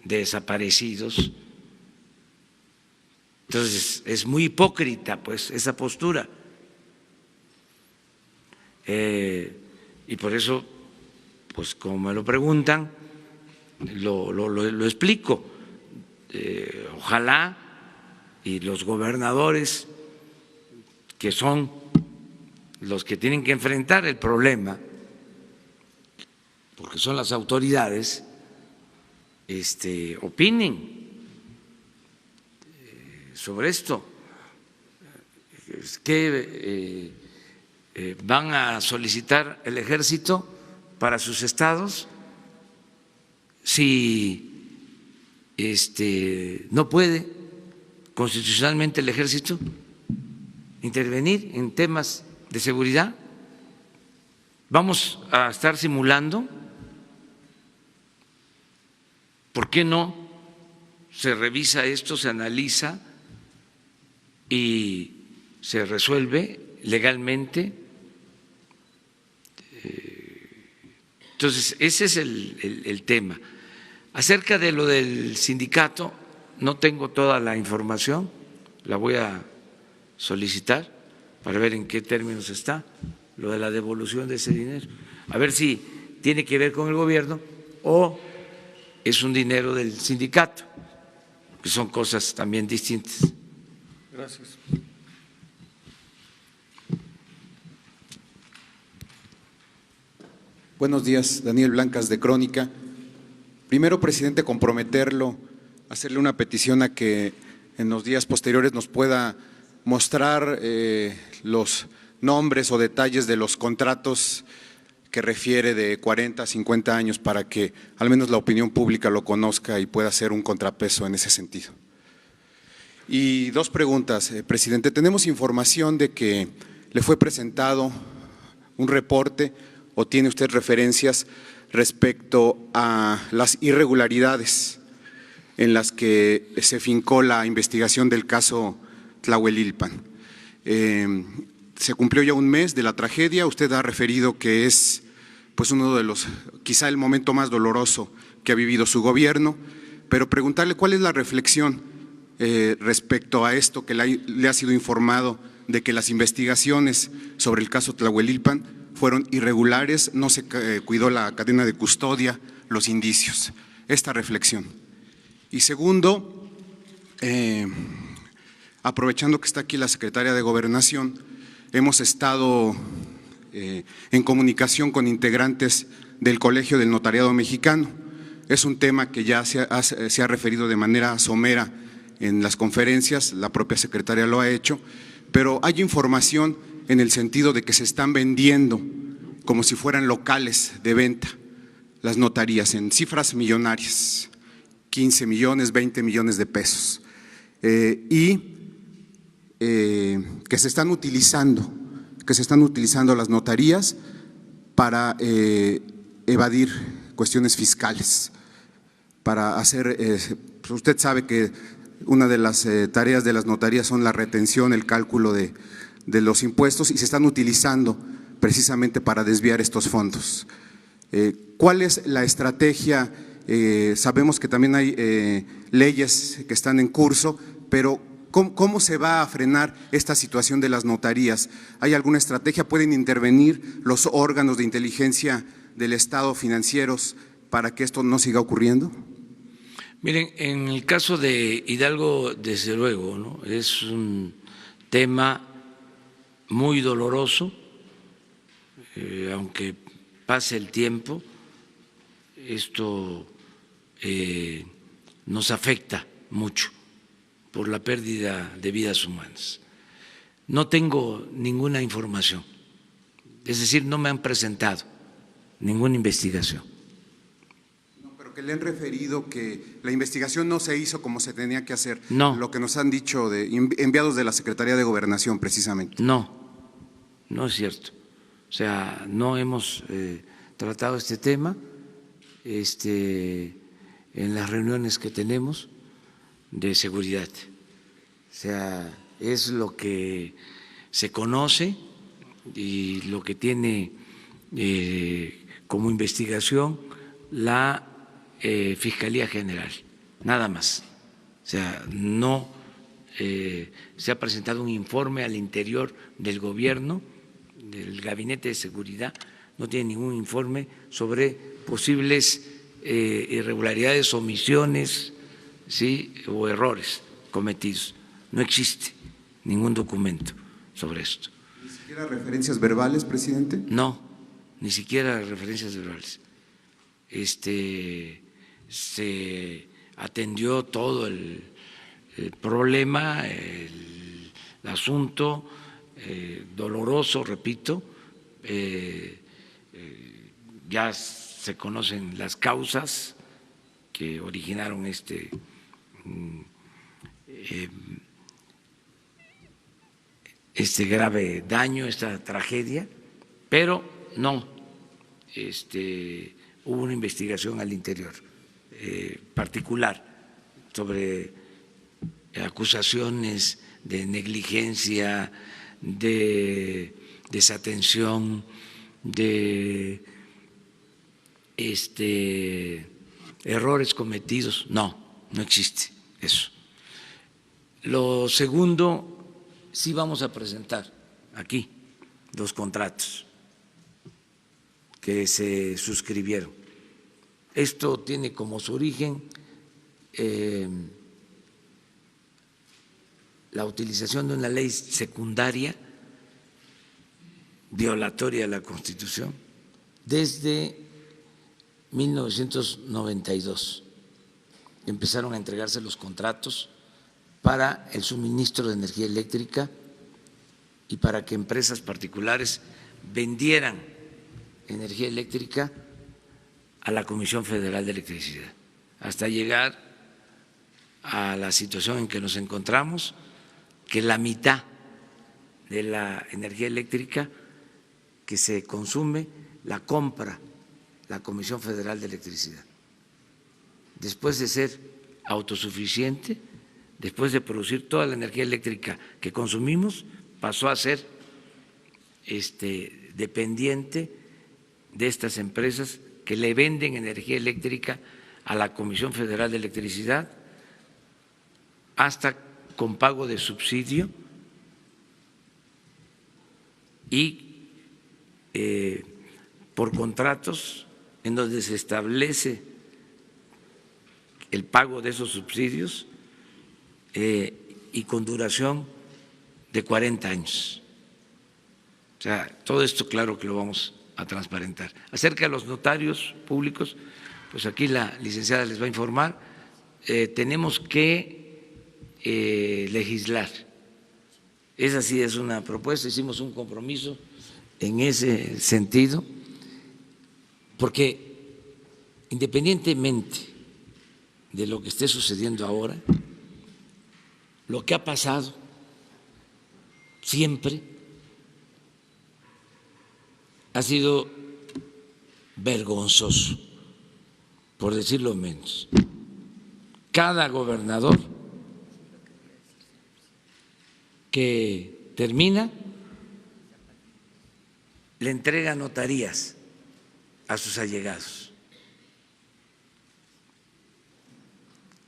de desaparecidos. Entonces, es muy hipócrita, pues, esa postura. Y por eso, pues, como me lo preguntan, lo explico. Ojalá y los gobernadores, que son los que tienen que enfrentar el problema, porque son las autoridades, opinen sobre esto. ¿Qué van a solicitar el ejército para sus estados si no puede constitucionalmente el ejército intervenir en temas de seguridad? ¿Vamos a estar simulando? ¿Por qué no se revisa esto, se analiza y se resuelve legalmente? Entonces, ese es el tema. Acerca de lo del sindicato, no tengo toda la información, la voy a solicitar para ver en qué términos está lo de la devolución de ese dinero, a ver si tiene que ver con el gobierno o es un dinero del sindicato, que son cosas también distintas. Gracias. Buenos días, Daniel Blancas de Crónica. Primero, presidente, comprometerlo, hacerle una petición a que en los días posteriores nos pueda mostrar los nombres o detalles de los contratos que refiere de 40 a 50 años para que al menos la opinión pública lo conozca y pueda hacer un contrapeso en ese sentido. Y dos preguntas, presidente. Tenemos información de que le fue presentado un reporte o tiene usted referencias respecto a las irregularidades en las que se fincó la investigación del caso Tlahuelilpan. Se cumplió ya un mes de la tragedia, usted ha referido que es pues uno de los, quizá el momento más doloroso que ha vivido su gobierno, pero preguntarle cuál es la reflexión respecto a esto que le ha sido informado de que las investigaciones sobre el caso Tlahuelilpan fueron irregulares, no se cuidó la cadena de custodia, los indicios. Esta reflexión. Y segundo, aprovechando que está aquí la secretaria de Gobernación, hemos estado en comunicación con integrantes del Colegio del Notariado Mexicano. Es un tema que ya se ha referido de manera somera en las conferencias, la propia secretaria lo ha hecho, pero hay información en el sentido de que se están vendiendo como si fueran locales de venta, las notarías en cifras millonarias, 15 millones, 20 millones de pesos, y que se están utilizando las notarías para evadir cuestiones fiscales, para hacer, usted sabe que una de las tareas de las notarías son la retención, el cálculo de los impuestos, y se están utilizando precisamente para desviar estos fondos. ¿Cuál es la estrategia? Sabemos que también hay leyes que están en curso, pero ¿cómo se va a frenar esta situación de las notarías? ¿Hay alguna estrategia? ¿Pueden intervenir los órganos de inteligencia del Estado financieros para que esto no siga ocurriendo? Miren, en el caso de Hidalgo, desde luego, ¿no? Es un tema muy doloroso, aunque pase el tiempo, esto nos afecta mucho por la pérdida de vidas humanas. No tengo ninguna información, es decir, no me han presentado ninguna investigación. No, pero que le han referido que la investigación no se hizo como se tenía que hacer. No. Lo que nos han dicho enviados de la Secretaría de Gobernación, precisamente. No, no es cierto. O sea, no hemos tratado este tema en las reuniones que tenemos de seguridad. O sea, es lo que se conoce y lo que tiene como investigación la Fiscalía General, nada más. O sea, no se ha presentado un informe al interior del gobierno, del Gabinete de Seguridad, no tiene ningún informe sobre posibles irregularidades, omisiones, ¿sí?, o errores cometidos. No existe ningún documento sobre esto. ¿Ni siquiera referencias verbales, presidente? No, ni siquiera referencias verbales. Se atendió todo el problema, el asunto doloroso, repito, ya se conocen las causas que originaron este grave daño, esta tragedia, pero no hubo una investigación al interior particular sobre acusaciones de negligencia, de desatención, de errores cometidos. No existe eso. Lo segundo, sí vamos a presentar aquí los contratos que se suscribieron. Esto tiene como su origen la utilización de una ley secundaria violatoria de la Constitución desde 1992. Empezaron a entregarse los contratos para el suministro de energía eléctrica y para que empresas particulares vendieran energía eléctrica a la Comisión Federal de Electricidad, hasta llegar a la situación en que nos encontramos, que la mitad de la energía eléctrica que se consume la compra la Comisión Federal de Electricidad. Después de ser autosuficiente, después de producir toda la energía eléctrica que consumimos, pasó a ser dependiente de estas empresas que le venden energía eléctrica a la Comisión Federal de Electricidad hasta con pago de subsidio y por contratos en donde se establece el pago de esos subsidios y con duración de 40 años. O sea, todo esto claro que lo vamos a transparentar. Acerca de los notarios públicos, pues aquí la licenciada les va a informar. Tenemos que legislar. Esa sí es una propuesta, hicimos un compromiso en ese sentido porque independientemente de lo que esté sucediendo ahora, lo que ha pasado siempre ha sido vergonzoso, por decirlo menos. Cada gobernador que termina le entrega notarías a sus allegados.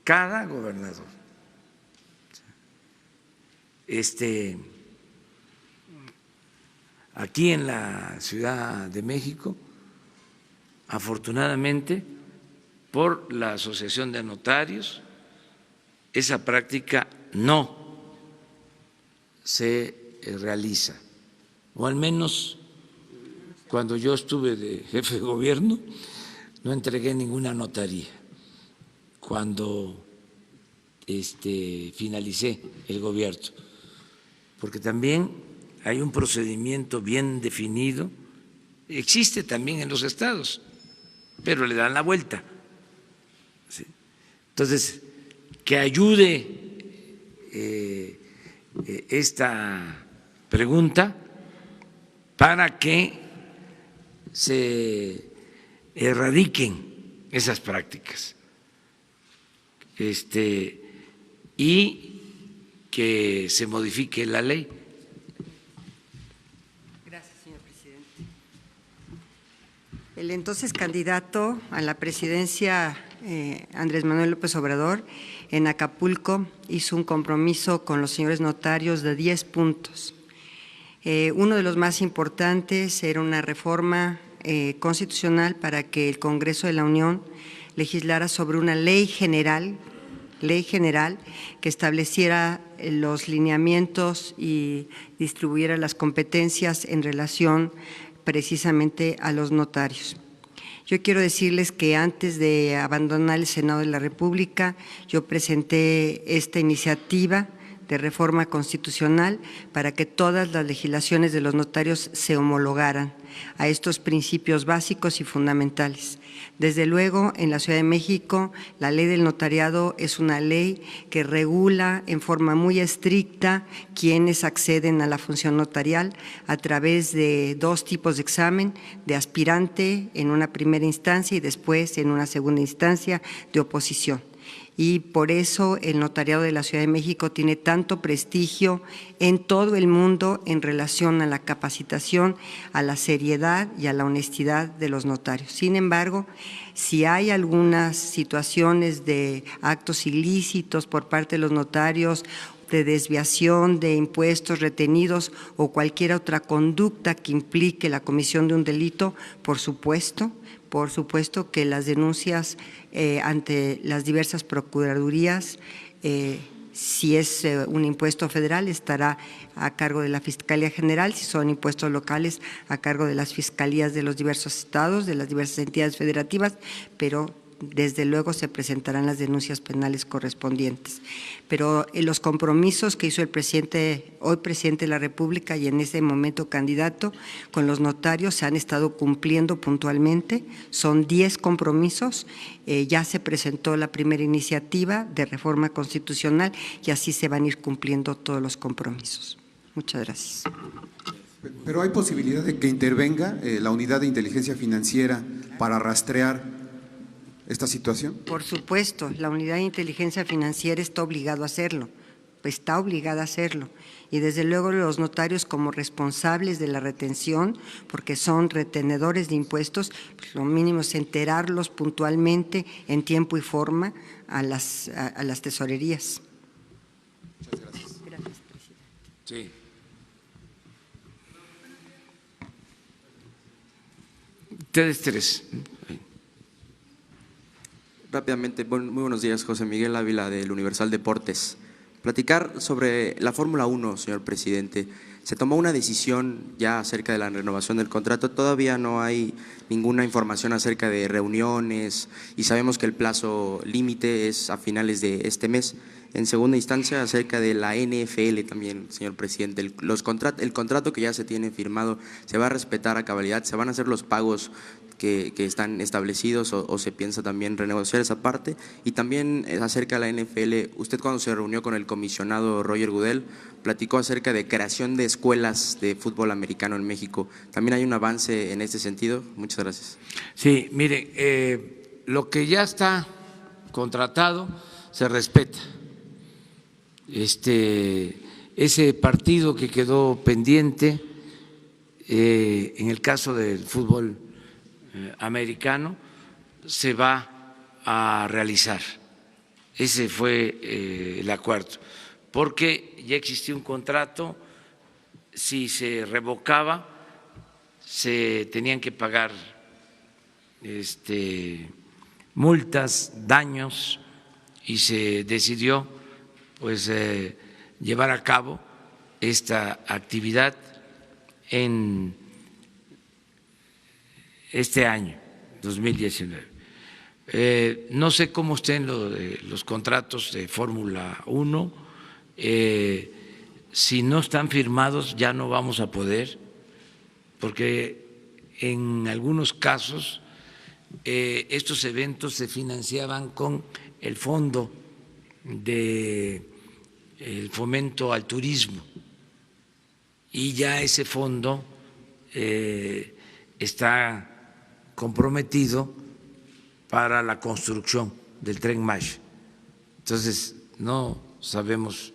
Cada gobernador. Aquí en la Ciudad de México, afortunadamente, por la Asociación de Notarios, esa práctica no se realiza, o al menos cuando yo estuve de jefe de gobierno no entregué ninguna notaría. Cuando finalicé el gobierno, porque también hay un procedimiento bien definido, existe también en los estados, pero le dan la vuelta. ¿Sí? Entonces, que ayude esta pregunta para que se erradiquen esas prácticas y que se modifique la ley. Gracias, señor presidente. El entonces candidato a la presidencia, Andrés Manuel López Obrador, en Acapulco hizo un compromiso con los señores notarios de 10 puntos. Uno de los más importantes era una reforma constitucional para que el Congreso de la Unión legislara sobre una ley general que estableciera los lineamientos y distribuyera las competencias en relación precisamente a los notarios. Yo quiero decirles que antes de abandonar el Senado de la República, yo presenté esta iniciativa de reforma constitucional para que todas las legislaciones de los notarios se homologaran a estos principios básicos y fundamentales. Desde luego, en la Ciudad de México, la ley del notariado es una ley que regula en forma muy estricta quienes acceden a la función notarial a través de 2 tipos de examen, de aspirante en una primera instancia y después en una segunda instancia de oposición. Y por eso el notariado de la Ciudad de México tiene tanto prestigio en todo el mundo en relación a la capacitación, a la seriedad y a la honestidad de los notarios. Sin embargo, si hay algunas situaciones de actos ilícitos por parte de los notarios, de desviación de impuestos retenidos o cualquier otra conducta que implique la comisión de un delito, por supuesto que las denuncias ante las diversas procuradurías, si es un impuesto federal, estará a cargo de la Fiscalía General, si son impuestos locales, a cargo de las fiscalías de los diversos estados, de las diversas entidades federativas, pero desde luego se presentarán las denuncias penales correspondientes. Pero los compromisos que hizo el presidente, hoy presidente de la República y en ese momento candidato, con los notarios se han estado cumpliendo puntualmente. Son 10 compromisos, ya se presentó la primera iniciativa de reforma constitucional y así se van a ir cumpliendo todos los compromisos. Muchas gracias. Pero hay posibilidad de que intervenga la unidad de inteligencia financiera para rastrear esta situación. Por supuesto, la unidad de inteligencia financiera está obligada a hacerlo, y desde luego los notarios como responsables de la retención, porque son retenedores de impuestos, pues lo mínimo es enterarlos puntualmente en tiempo y forma a las tesorerías. Muchas gracias. Gracias, presidente. Sí. Ustedes 3. Rápidamente, muy buenos días, José Miguel Ávila del Universal Deportes. Platicar sobre la Fórmula 1, señor presidente. Se tomó una decisión ya acerca de la renovación del contrato, todavía no hay ninguna información acerca de reuniones y sabemos que el plazo límite es a finales de este mes. En segunda instancia, acerca de la NFL también, señor presidente, el contrato que ya se tiene firmado, ¿se va a respetar a cabalidad? ¿Se van a hacer los pagos que están establecidos o se piensa también renegociar esa parte? Y también acerca de la NFL, usted cuando se reunió con el comisionado Roger Goodell platicó acerca de creación de escuelas de fútbol americano en México. ¿También hay un avance en este sentido? Muchas gracias. Sí, mire, lo que ya está contratado se respeta. Ese partido que quedó pendiente en el caso del fútbol americano se va a realizar. Ese fue el acuerdo, porque ya existía un contrato, si se revocaba se tenían que pagar multas, daños, y se decidió pues llevar a cabo esta actividad en este año 2019. No sé cómo estén los contratos de Fórmula 1. Si no están firmados ya no vamos a poder, porque en algunos casos estos eventos se financiaban con el fondo del fomento al turismo, y ya ese fondo está comprometido para la construcción del Tren Maya. Entonces no sabemos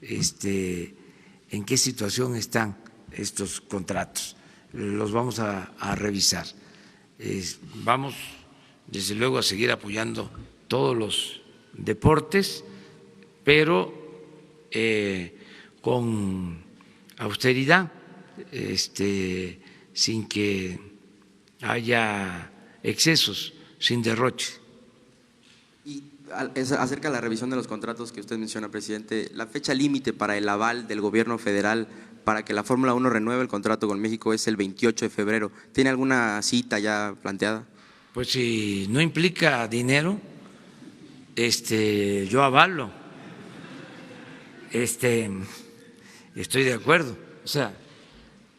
en qué situación están estos contratos. Los vamos a revisar. Vamos desde luego a seguir apoyando todos los deportes, pero con austeridad, sin que haya excesos, sin derroche. Y acerca de la revisión de los contratos que usted menciona, presidente, la fecha límite para el aval del gobierno federal para que la Fórmula 1 renueve el contrato con México es el 28 de febrero. ¿Tiene alguna cita ya planteada? Pues si no implica dinero, yo avalo, estoy de acuerdo. O sea,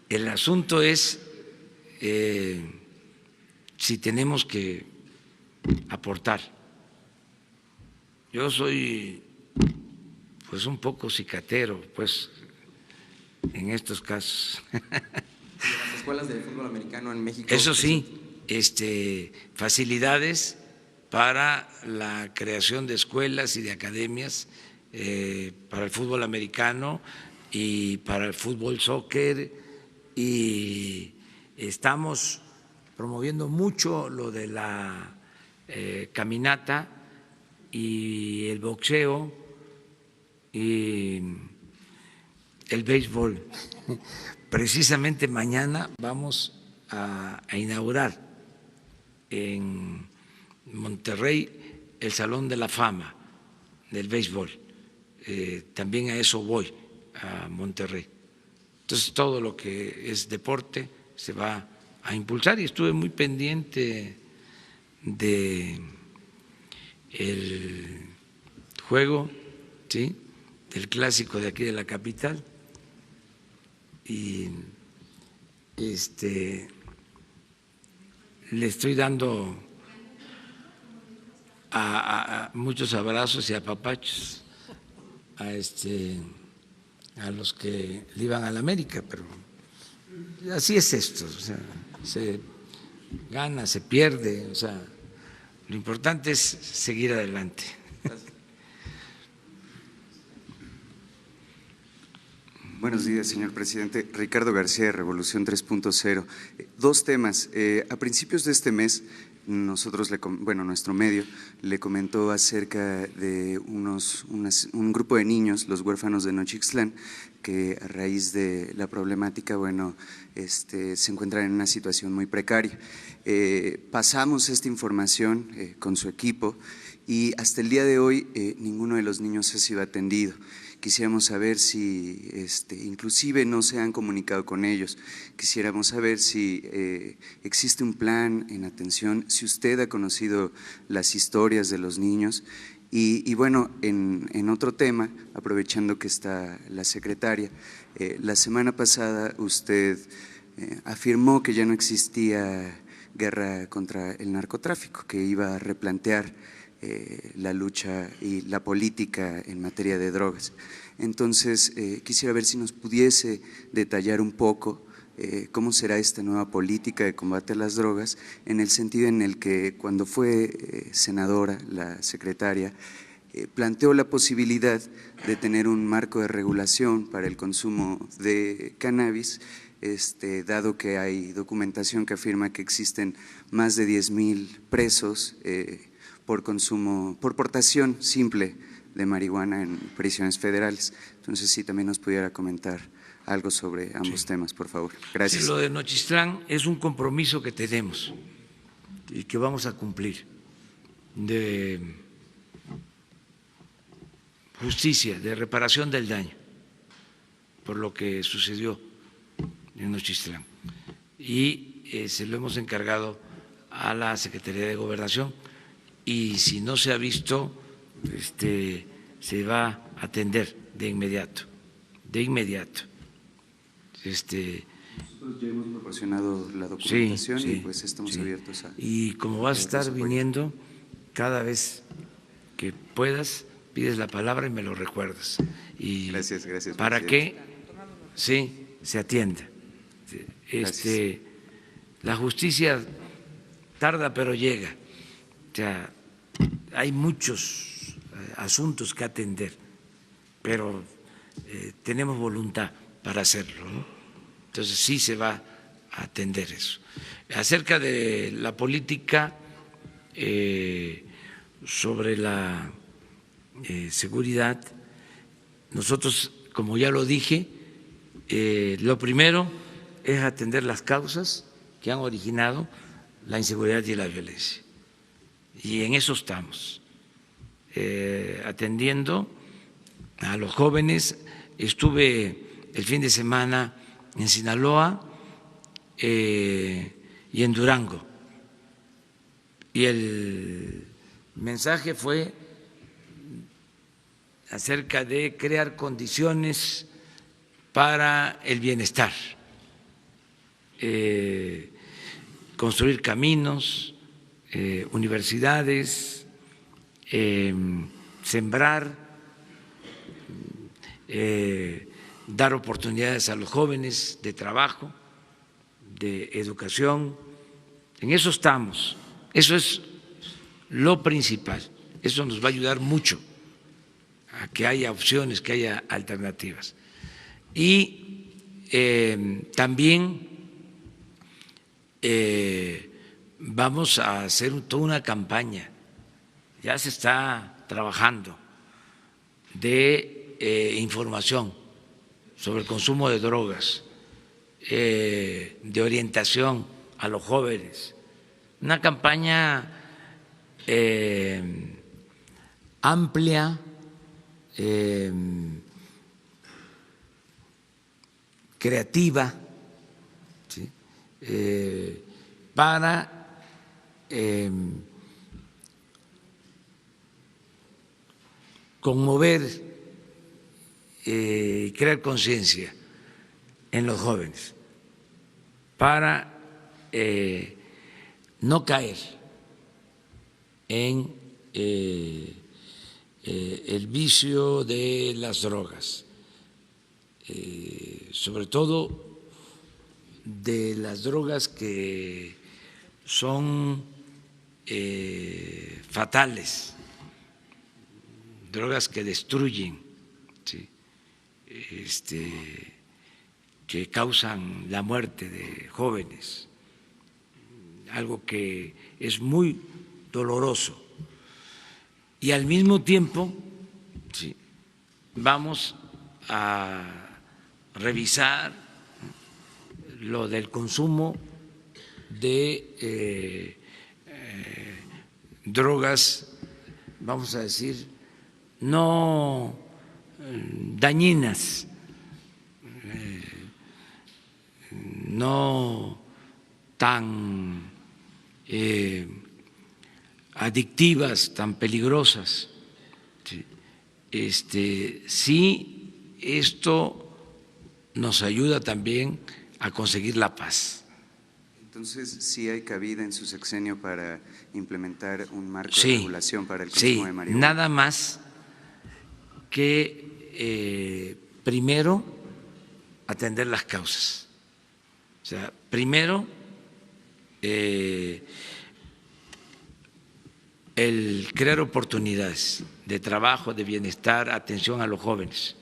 el asunto es si tenemos que aportar. Yo soy pues un poco cicatero, pues, en estos casos. Las escuelas de fútbol americano en México. Eso sí, facilidades para la creación de escuelas y de academias para el fútbol americano y para el fútbol soccer, y estamos promoviendo mucho lo de la caminata y el boxeo y el béisbol. Precisamente mañana vamos a inaugurar en Monterrey el Salón de la Fama del béisbol. También a eso voy, a Monterrey. Entonces todo lo que es deporte se va a impulsar, y estuve muy pendiente de el juego, ¿sí?, del clásico de aquí de la capital, y le estoy dando a muchos abrazos y apapachos a los que le iban a la América, pero así es esto, o sea, se gana, se pierde, o sea, lo importante es seguir adelante. Buenos días, señor presidente. Ricardo García, de Revolución 3.0. Dos temas. A principios de este mes, nosotros, nuestro medio le comentó acerca de un grupo de niños, los huérfanos de Nochixtlán, que a raíz de la problemática, se encuentran en una situación muy precaria. Pasamos esta información con su equipo y hasta el día de hoy ninguno de los niños ha sido atendido. Quisiéramos saber si, inclusive no se han comunicado con ellos, quisiéramos saber si existe un plan en atención, si usted ha conocido las historias de los niños. Y bueno, en otro tema, aprovechando que está la secretaria, la semana pasada usted afirmó que ya no existía guerra contra el narcotráfico, que iba a replantear la lucha y la política en materia de drogas. Entonces, quisiera ver si nos pudiese detallar un poco cómo será esta nueva política de combate a las drogas, en el sentido en el que cuando fue senadora, la secretaria, planteó la posibilidad de tener un marco de regulación para el consumo de cannabis, dado que hay documentación que afirma que existen más de 10,000 presos por portación simple de marihuana en prisiones federales. Entonces, si también nos pudiera comentar algo sobre ambos temas, por favor. Gracias. Sí, lo de Nochistlán es un compromiso que tenemos y que vamos a cumplir, de justicia, de reparación del daño por lo que sucedió en Nochistlán. Y se lo hemos encargado a la Secretaría de Gobernación, y si no se ha visto, se va a atender de inmediato, de inmediato. Nosotros ya hemos proporcionado la documentación, sí, y pues estamos abiertos a… Y como vas a estar viniendo, cada vez que puedas, pides la palabra y me lo recuerdas. Y gracias, para que se atienda. La justicia tarda pero llega. O sea, hay muchos asuntos que atender, pero tenemos voluntad para hacerlo, ¿no? Entonces sí se va a atender eso. Acerca de la política sobre la seguridad, nosotros, como ya lo dije, lo primero es atender las causas que han originado la inseguridad y la violencia. Y en eso estamos, atendiendo a los jóvenes. Estuve el fin de semana en Sinaloa y en Durango, y el mensaje fue acerca de crear condiciones para el bienestar, construir caminos, universidades, sembrar, dar oportunidades a los jóvenes de trabajo, de educación. En eso estamos, eso es lo principal, eso nos va a ayudar mucho a que haya opciones, que haya alternativas. Y también vamos a hacer toda una campaña, ya se está trabajando, de información sobre el consumo de drogas, de orientación a los jóvenes, una campaña amplia, creativa, ¿sí? Para conmover y crear conciencia en los jóvenes, para no caer en el vicio de las drogas, sobre todo de las drogas que son fatales, drogas que destruyen, ¿sí? Que causan la muerte de jóvenes, algo que es muy doloroso. Y al mismo tiempo, sí, vamos a revisar lo del consumo de drogas, vamos a decir, no dañinas, no tan adictivas, tan peligrosas. Sí, esto nos ayuda también a conseguir la paz. Entonces, ¿sí hay cabida en su sexenio para implementar un marco de regulación para el consumo de marihuana? Nada más que primero atender las causas. O sea, primero el crear oportunidades de trabajo, de bienestar, atención a los jóvenes,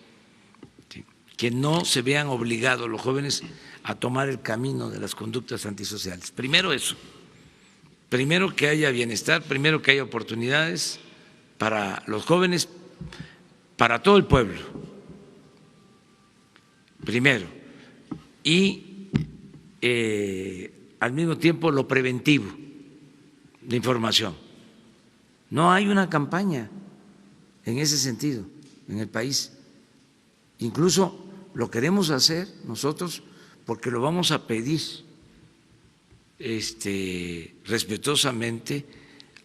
¿sí? Que no se vean obligados los jóvenes a tomar el camino de las conductas antisociales. Primero eso, primero que haya bienestar, primero que haya oportunidades para los jóvenes, para todo el pueblo, primero, y al mismo tiempo lo preventivo, de información. No hay una campaña en ese sentido en el país. Incluso lo queremos hacer nosotros porque lo vamos a pedir respetuosamente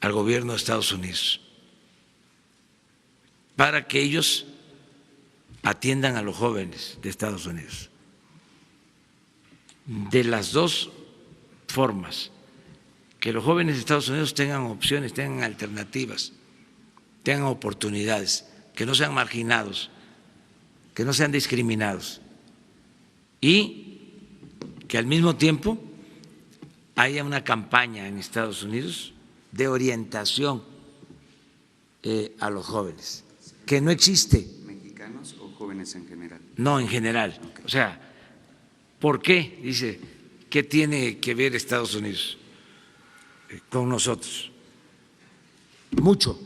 al gobierno de Estados Unidos para que ellos atiendan a los jóvenes de Estados Unidos. De las dos formas, que los jóvenes de Estados Unidos tengan opciones, tengan alternativas, tengan oportunidades, que no sean marginados, que no sean discriminados y que al mismo tiempo haya una campaña en Estados Unidos de orientación a los jóvenes, que no existe. ¿Mexicanos o jóvenes en general? No, en general. O sea, ¿por qué? Dice, ¿qué tiene que ver Estados Unidos con nosotros? Mucho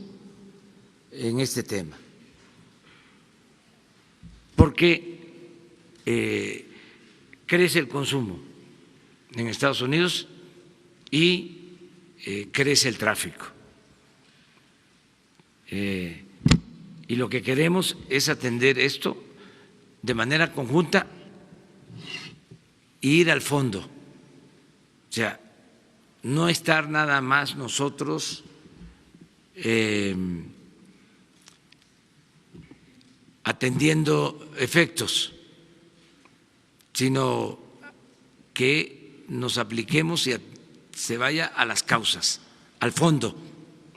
en este tema. Porque crece el consumo en Estados Unidos y crece el tráfico. Y lo que queremos es atender esto de manera conjunta e ir al fondo. O sea, no estar nada más nosotros atendiendo efectos, sino que nos apliquemos y se vaya a las causas, al fondo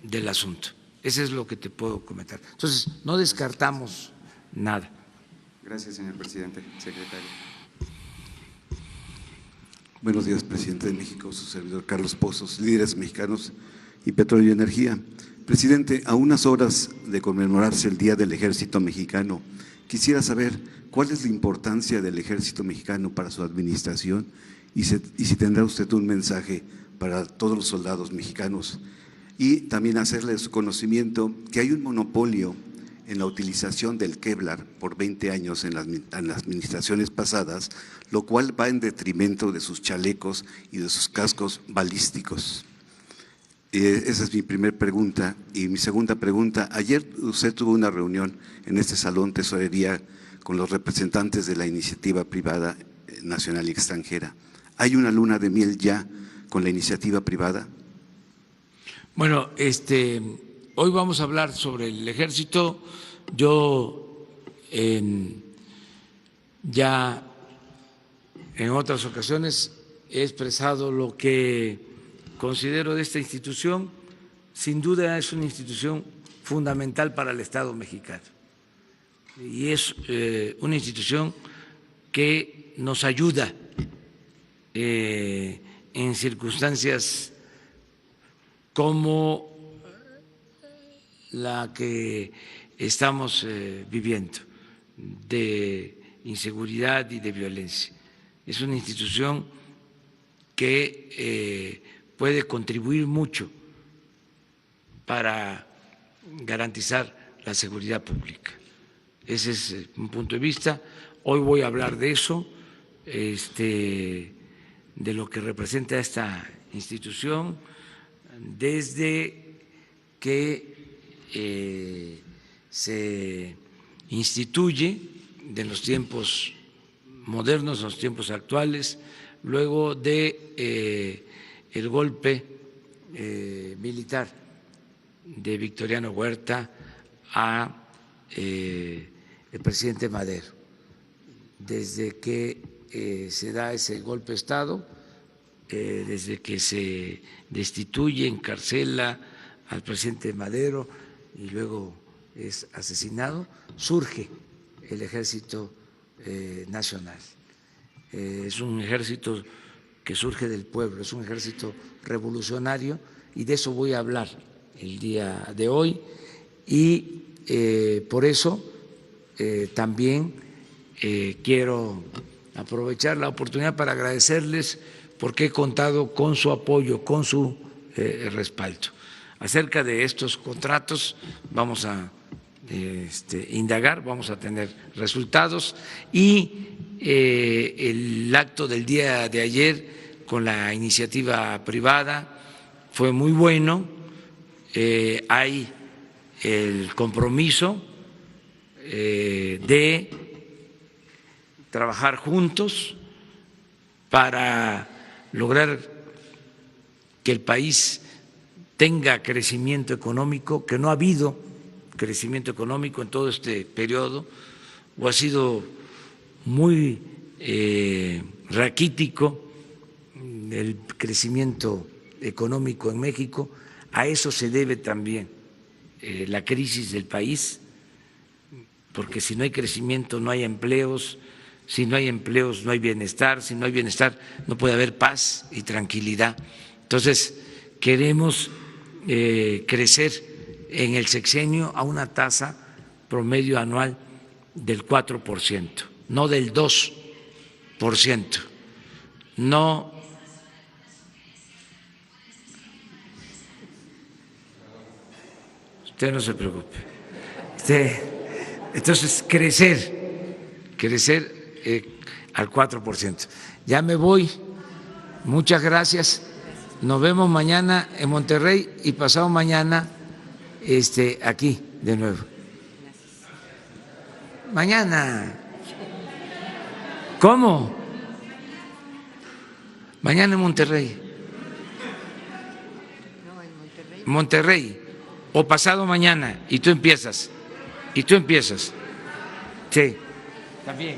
del asunto. Eso es lo que te puedo comentar. Entonces, no descartamos nada. Gracias, señor presidente. Secretario. Buenos días, presidente de México, su servidor Carlos Pozos, líderes mexicanos y Petróleo y Energía. Presidente, a unas horas de conmemorarse el Día del Ejército Mexicano, quisiera saber cuál es la importancia del Ejército Mexicano para su administración y si tendrá usted un mensaje para todos los soldados mexicanos. Y también hacerle su conocimiento que hay un monopolio en la utilización del Kevlar por 20 años en las administraciones pasadas, lo cual va en detrimento de sus chalecos y de sus cascos balísticos. Esa es mi primera pregunta. Y mi segunda pregunta, ayer usted tuvo una reunión en este Salón Tesorería con los representantes de la iniciativa privada nacional y extranjera. ¿Hay una luna de miel ya con la iniciativa privada? Bueno, hoy vamos a hablar sobre el ejército. Yo ya en otras ocasiones he expresado lo que considero de esta institución. Sin duda es una institución fundamental para el Estado mexicano y es una institución que nos ayuda en circunstancias como la que estamos viviendo, de inseguridad y de violencia. Es una institución que puede contribuir mucho para garantizar la seguridad pública. Ese es un punto de vista. Hoy voy a hablar de eso, de lo que representa esta institución, desde que se instituye de los tiempos modernos, los tiempos actuales, luego de el golpe militar de Victoriano Huerta a el presidente Madero. Desde que se da ese golpe de Estado, desde que se destituye, encarcela al presidente Madero y luego es asesinado, surge el Ejército Nacional. Es un ejército que surge del pueblo, es un ejército revolucionario y de eso voy a hablar el día de hoy y por eso también quiero aprovechar la oportunidad para agradecerles porque he contado con su apoyo, con su respaldo. Acerca de estos contratos vamos a indagar, vamos a tener resultados y el acto del día de ayer con la iniciativa privada fue muy bueno, hay el compromiso de trabajar juntos para lograr que el país tenga crecimiento económico, que no ha habido crecimiento económico en todo este periodo, o ha sido muy raquítico el crecimiento económico en México. A eso se debe también la crisis del país, porque si no hay crecimiento no hay empleos, si no hay empleos no hay bienestar, si no hay bienestar no puede haber paz y tranquilidad. Entonces, queremos crecer en el sexenio a una tasa promedio anual del 4%, no del 2%, no. Usted no se preocupe. Entonces, crecer al 4%. Ya me voy. Muchas gracias. Nos vemos mañana en Monterrey y pasado mañana aquí de nuevo. Mañana. ¿Cómo? Mañana en Monterrey. Monterrey. O pasado mañana y tú empiezas. Sí, también.